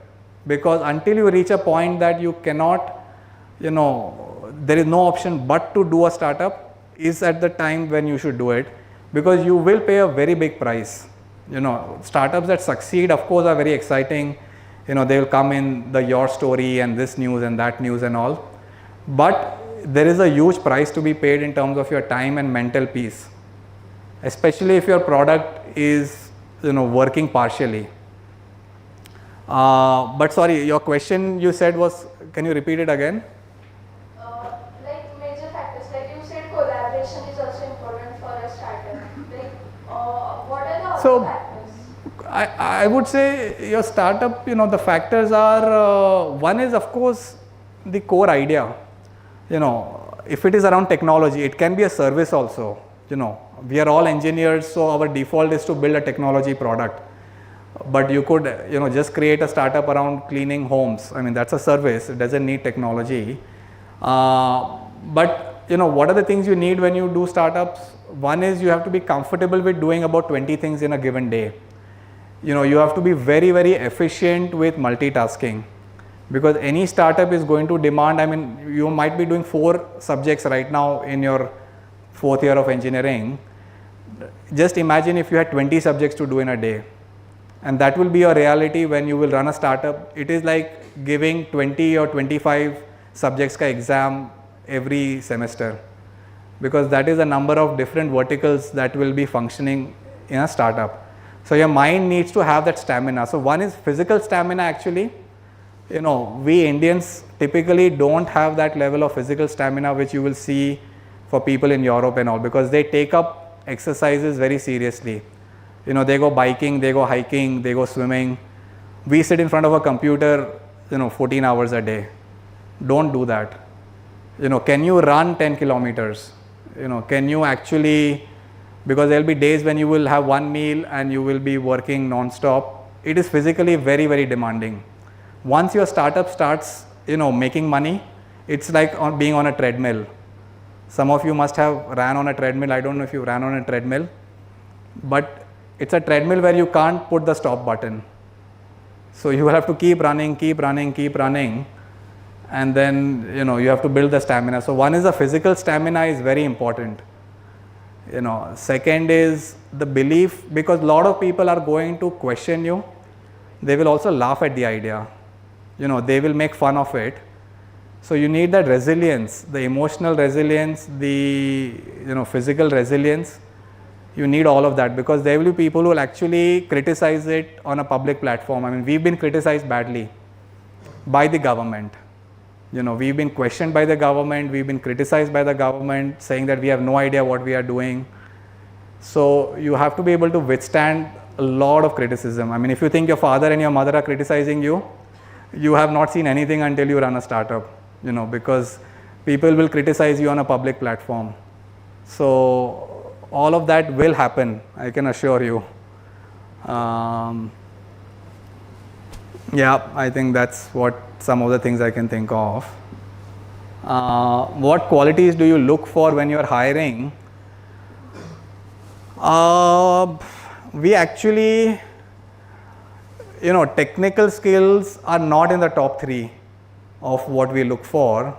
Speaker 5: because until you reach a point that you cannot, there is no option but to do a startup, is at the time when you should do it, because you will pay a very big price. Startups that succeed, of course, are very exciting. They will come in your story and this news and that news and all, but there is a huge price to be paid in terms of your time and mental peace, especially if your product is working partially. But sorry, your question you said was, can you repeat it again?
Speaker 2: Like major factors, like you said, collaboration is also important for a startup. Like, what are the other factors?
Speaker 5: I would say your startup, the factors are, one is of course the core idea. If it is around technology, it can be a service also. We are all engineers, so our default is to build a technology product. But you could, just create a startup around cleaning homes. That's a service. It doesn't need technology. But, what are the things you need when you do startups? One is you have to be comfortable with doing about 20 things in a given day. You have to be very, very efficient with multitasking, because any startup is going to demand, you might be doing 4 subjects right now in your 4th year of engineering. Just imagine if you had 20 subjects to do in a day, and that will be your reality when you will run a startup. It is like giving 20 or 25 subjects ka exam every semester, because that is a number of different verticals that will be functioning in a startup. So your mind needs to have that stamina. So one is physical stamina actually. We Indians typically don't have that level of physical stamina which you will see for people in Europe and all, because they take up exercises very seriously. They go biking, they go hiking, they go swimming. We sit in front of a computer, 14 hours a day. Don't do that. Can you run 10 kilometers? Can you actually, because there will be days when you will have one meal and you will be working non-stop. It is physically very, very demanding. Once your startup starts, making money, it's like being on a treadmill. Some of you must have ran on a treadmill. I don't know if you ran on a treadmill, but it's a treadmill where you can't put the stop button. So you will have to keep running, and then, you have to build the stamina. So one is the physical stamina is very important. Second is the belief, because a lot of people are going to question you. They will also laugh at the idea. They will make fun of it. So you need that resilience, the emotional resilience, the physical resilience. You need all of that, because there will be people who will actually criticize it on a public platform. We've been criticized badly by the government. We've been questioned by the government, we've been criticized by the government, saying that we have no idea what we are doing. So you have to be able to withstand a lot of criticism. If you think your father and your mother are criticizing you, you have not seen anything until you run a startup, because people will criticize you on a public platform. So all of that will happen, I can assure you. Yeah, I think that's what some of the things I can think of. What qualities do you look for when you're hiring? We actually, technical skills are not in the top 3 of what we look for.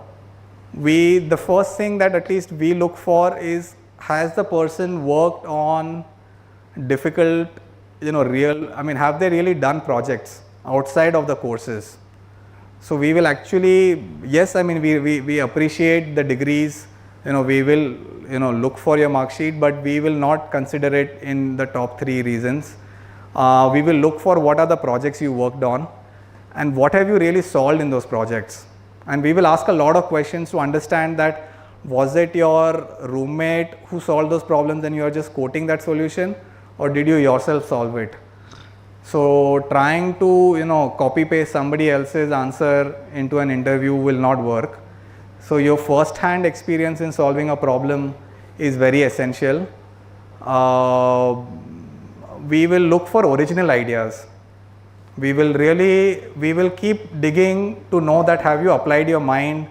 Speaker 5: The first thing that at least we look for is, has the person worked on difficult, have they really done projects outside of the courses? So we will actually, yes, we appreciate the degrees, we will, look for your mark sheet, but we will not consider it in the top 3 reasons. We will look for what are the projects you worked on and what have you really solved in those projects. And we will ask a lot of questions to understand that was it your roommate who solved those problems and you are just quoting that solution, or did you yourself solve it? So trying to copy paste somebody else's answer into an interview will not work. So your first hand experience in solving a problem is very essential. We will look for original ideas. We will keep digging to know that have you applied your mind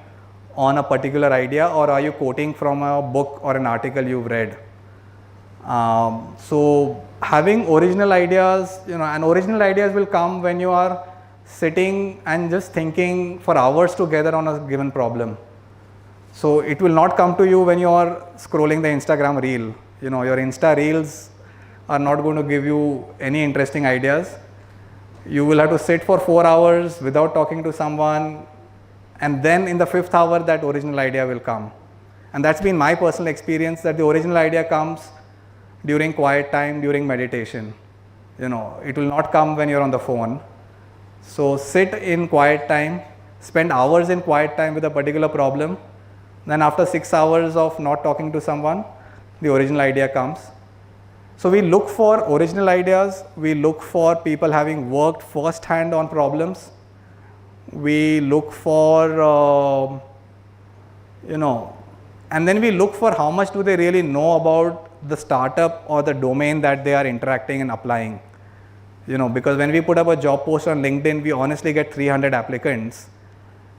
Speaker 5: on a particular idea, or are you quoting from a book or an article you've read. So having original ideas, and original ideas will come when you are sitting and just thinking for hours together on a given problem. So it will not come to you when you are scrolling the Instagram reel. Your Insta reels are not going to give you any interesting ideas. You will have to sit for 4 hours without talking to someone, and then in the 5th hour that original idea will come. And that's been my personal experience, that the original idea comes during quiet time, during meditation. It will not come when you're on the phone. So sit in quiet time, spend hours in quiet time with a particular problem. Then after 6 hours of not talking to someone, the original idea comes. So we look for original ideas, we look for people having worked first hand on problems. We look for, and then we look for how much do they really know about the startup or the domain that they are interacting and applying. Because when we put up a job post on LinkedIn, we honestly get 300 applicants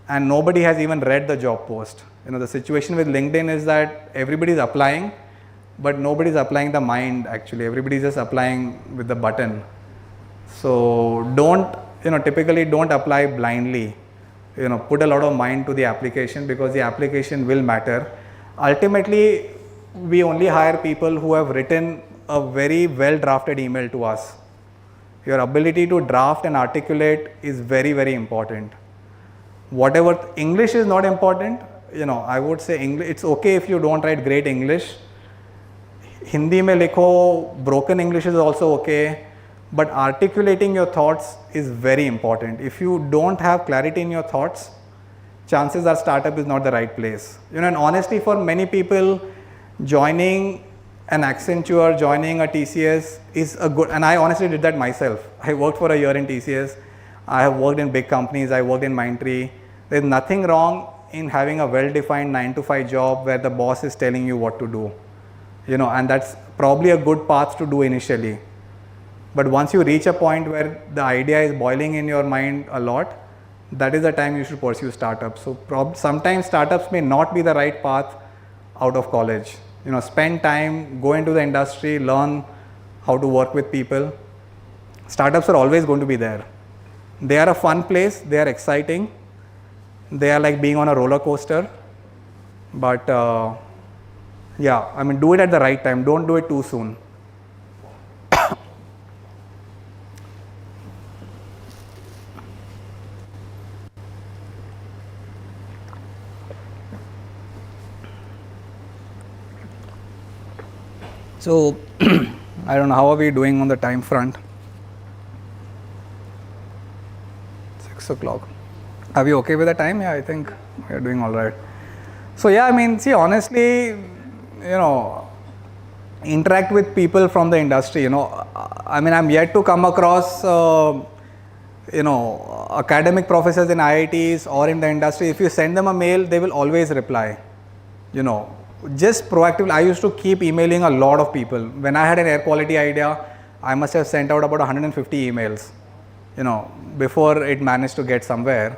Speaker 5: and nobody has even read the job post. The situation with LinkedIn is that everybody is applying, but nobody is applying the mind actually. Everybody is just applying with the button. So typically don't apply blindly. Put a lot of mind to the application, because the application will matter. Ultimately, we only hire people who have written a very well drafted email to us. Your ability to draft and articulate is very, very important. Whatever, English is not important. I would say English, it's okay if you don't write great English. Hindi mein likho, broken English is also okay. But articulating your thoughts is very important. If you don't have clarity in your thoughts, chances are startup is not the right place. And honestly, for many people, joining an Accenture, joining a TCS is a good, and I honestly did that myself. I worked for a year in TCS. I have worked in big companies. I worked in Mindtree. There's nothing wrong in having a well-defined 9-to-5 job where the boss is telling you what to do. And that's probably a good path to do initially. But once you reach a point where the idea is boiling in your mind a lot, that is the time you should pursue startups. So sometimes startups may not be the right path out of college. Spend time, go into the industry, learn how to work with people. Startups are always going to be there. They are a fun place, they are exciting. They are like being on a roller coaster. But do it at the right time, don't do it too soon. So, I don't know, how are we doing on the time front? 6 o'clock. Are we okay with the time? Yeah, I think we are doing all right. So, see, honestly, interact with people from the industry, I'm yet to come across, academic professors in IITs or in the industry. If you send them a mail, they will always reply, Just proactively, I used to keep emailing a lot of people. When I had an air quality idea, I must have sent out about 150 emails, before it managed to get somewhere.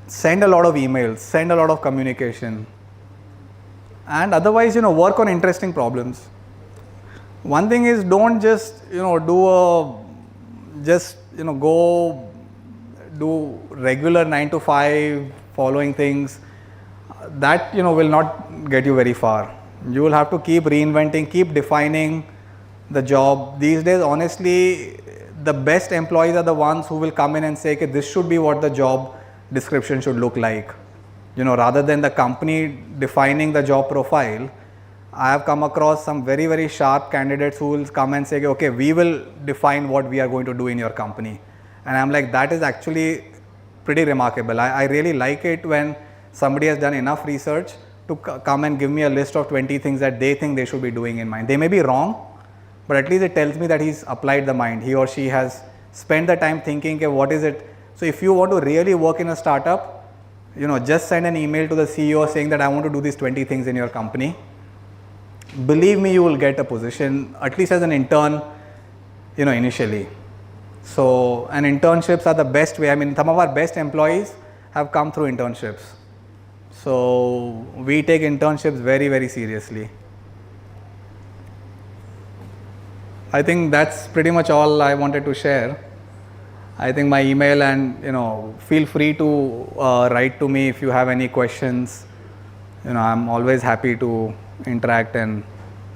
Speaker 5: Send a lot of emails, send a lot of communication. And otherwise, work on interesting problems. One thing is, don't just, go do regular 9-to-5 following things. That will not get you very far. You will have to keep reinventing, keep defining the job. These days, honestly, the best employees are the ones who will come in and say, okay, this should be what the job description should look like. Rather than the company defining the job profile. I have come across some very, very sharp candidates who will come and say, okay, we will define what we are going to do in your company. And I'm like, that is actually pretty remarkable. I really like it when somebody has done enough research to come and give me a list of 20 things that they think they should be doing in mind. They may be wrong, but at least it tells me that he's applied the mind. He or she has spent the time thinking, okay, what is it? So if you want to really work in a startup, just send an email to the CEO saying that I want to do these 20 things in your company. Believe me, you will get a position, at least as an intern, initially. So, and internships are the best way. I mean, some of our best employees have come through internships. So, we take internships very, very seriously. I think that's pretty much all I wanted to share. I think my email and, feel free to write to me if you have any questions. I'm always happy to interact and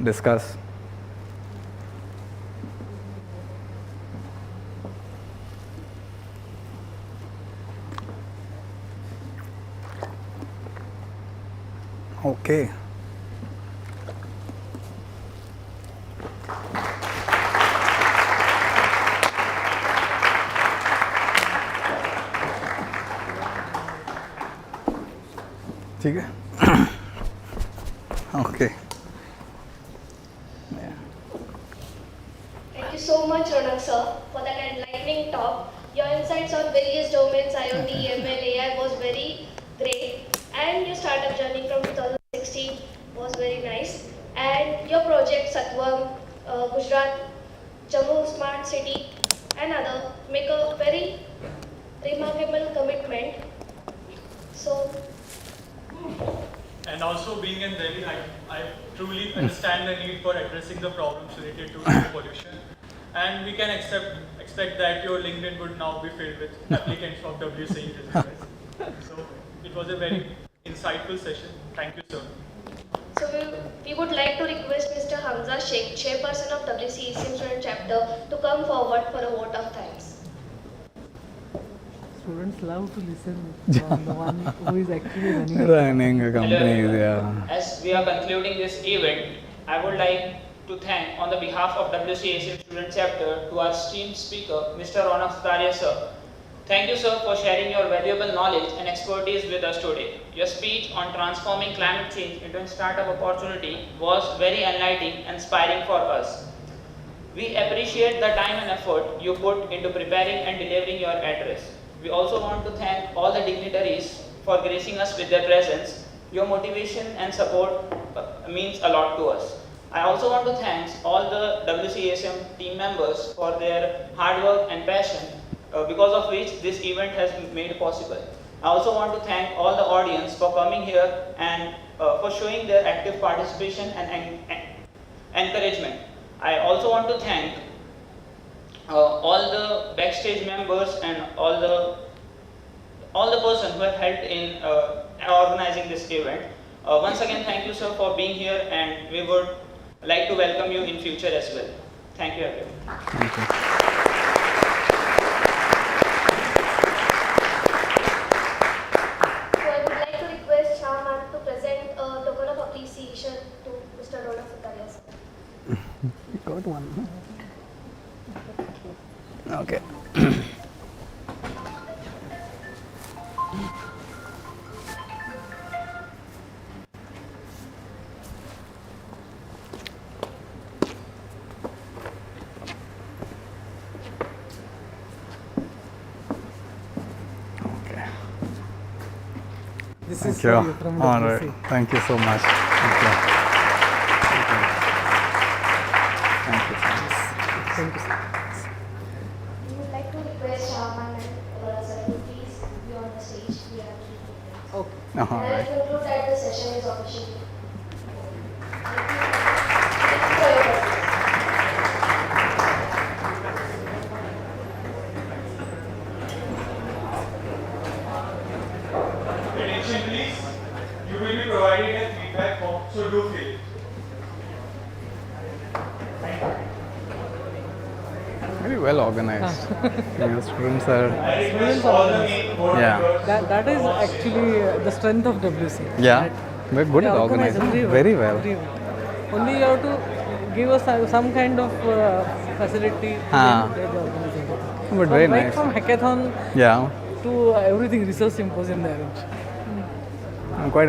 Speaker 5: discuss. Okay. ठीक है? Okay.
Speaker 2: Thank you so much, Ronak sir, for that enlightening talk. Your insights on various domains, IoT, ML, AI was very great, and your startup journey from 2016 was very nice. And your project Satwam, Gujarat, Jammu Smart City, and other make a very remarkable commitment. So.
Speaker 1: And also being in Delhi, I truly understand the need for addressing the problems related to air pollution. And we can expect that your LinkedIn would now be filled with applicants of WCE resumes. So it was a very insightful session. Thank you, sir.
Speaker 2: So we would like to request Mr. Hamza Sheikh, chairperson of WCE ACM Student Chapter, to come forward for a vote of thanks.
Speaker 3: Students love to listen from the one who is actually
Speaker 5: running a company. Yeah.
Speaker 9: As we are concluding this event, I would like to thank on the behalf of WCE ACM Student Chapter to our esteemed speaker, Mr. Ronak Sutaria sir. Thank you, sir, for sharing your valuable knowledge and expertise with us today. Your speech on transforming climate change into a startup opportunity was very enlightening and inspiring for us. We appreciate the time and effort you put into preparing and delivering your address. We also want to thank all the dignitaries for gracing us with their presence. Your motivation and support means a lot to us. I also want to thank all the WCE ACM team members for their hard work and passion, because of which this event has been made possible. I also want to thank all the audience for coming here and for showing their active participation and encouragement. I also want to thank all the backstage members and all the persons who have helped in organizing this event. Once again, thank you, sir, for being here, and we would like to welcome you in future as well. Thank you, everyone.
Speaker 5: Thank you.
Speaker 2: So I would like to request Shah ma'am to present a token of appreciation to Mr. Ronak Sutaria sir.
Speaker 5: Got one. Okay.
Speaker 3: This
Speaker 5: Thank
Speaker 3: is
Speaker 5: you.
Speaker 3: for you from
Speaker 5: All
Speaker 3: WCE.
Speaker 5: right. Thank you so much. Thank you. Thank you.
Speaker 3: Thank you, sir.
Speaker 2: We would like to request Shah ma'am and Ronak sir to please be on the stage. We are
Speaker 3: Okay.
Speaker 5: All
Speaker 2: And I
Speaker 5: right.
Speaker 2: conclude that the session is officially. Thank you. Thank you for your presence.
Speaker 1: Attention please, you will be provided a feedback form, so do fill it.
Speaker 5: Very well organized. Your students are.
Speaker 1: I request all the main board
Speaker 5: Yeah.
Speaker 1: members.
Speaker 3: That is actually the strength of WCE.
Speaker 5: Yeah. Very good
Speaker 3: They
Speaker 5: at
Speaker 3: organize
Speaker 5: organizing. Very well.
Speaker 3: Very well. Only you have to give us some kind of facility
Speaker 5: Ah.
Speaker 3: to organize it.
Speaker 5: But very
Speaker 3: Right
Speaker 5: nice.
Speaker 3: from hackathon
Speaker 5: Yeah.
Speaker 3: to everything research symposium they arrange.
Speaker 5: I'm quite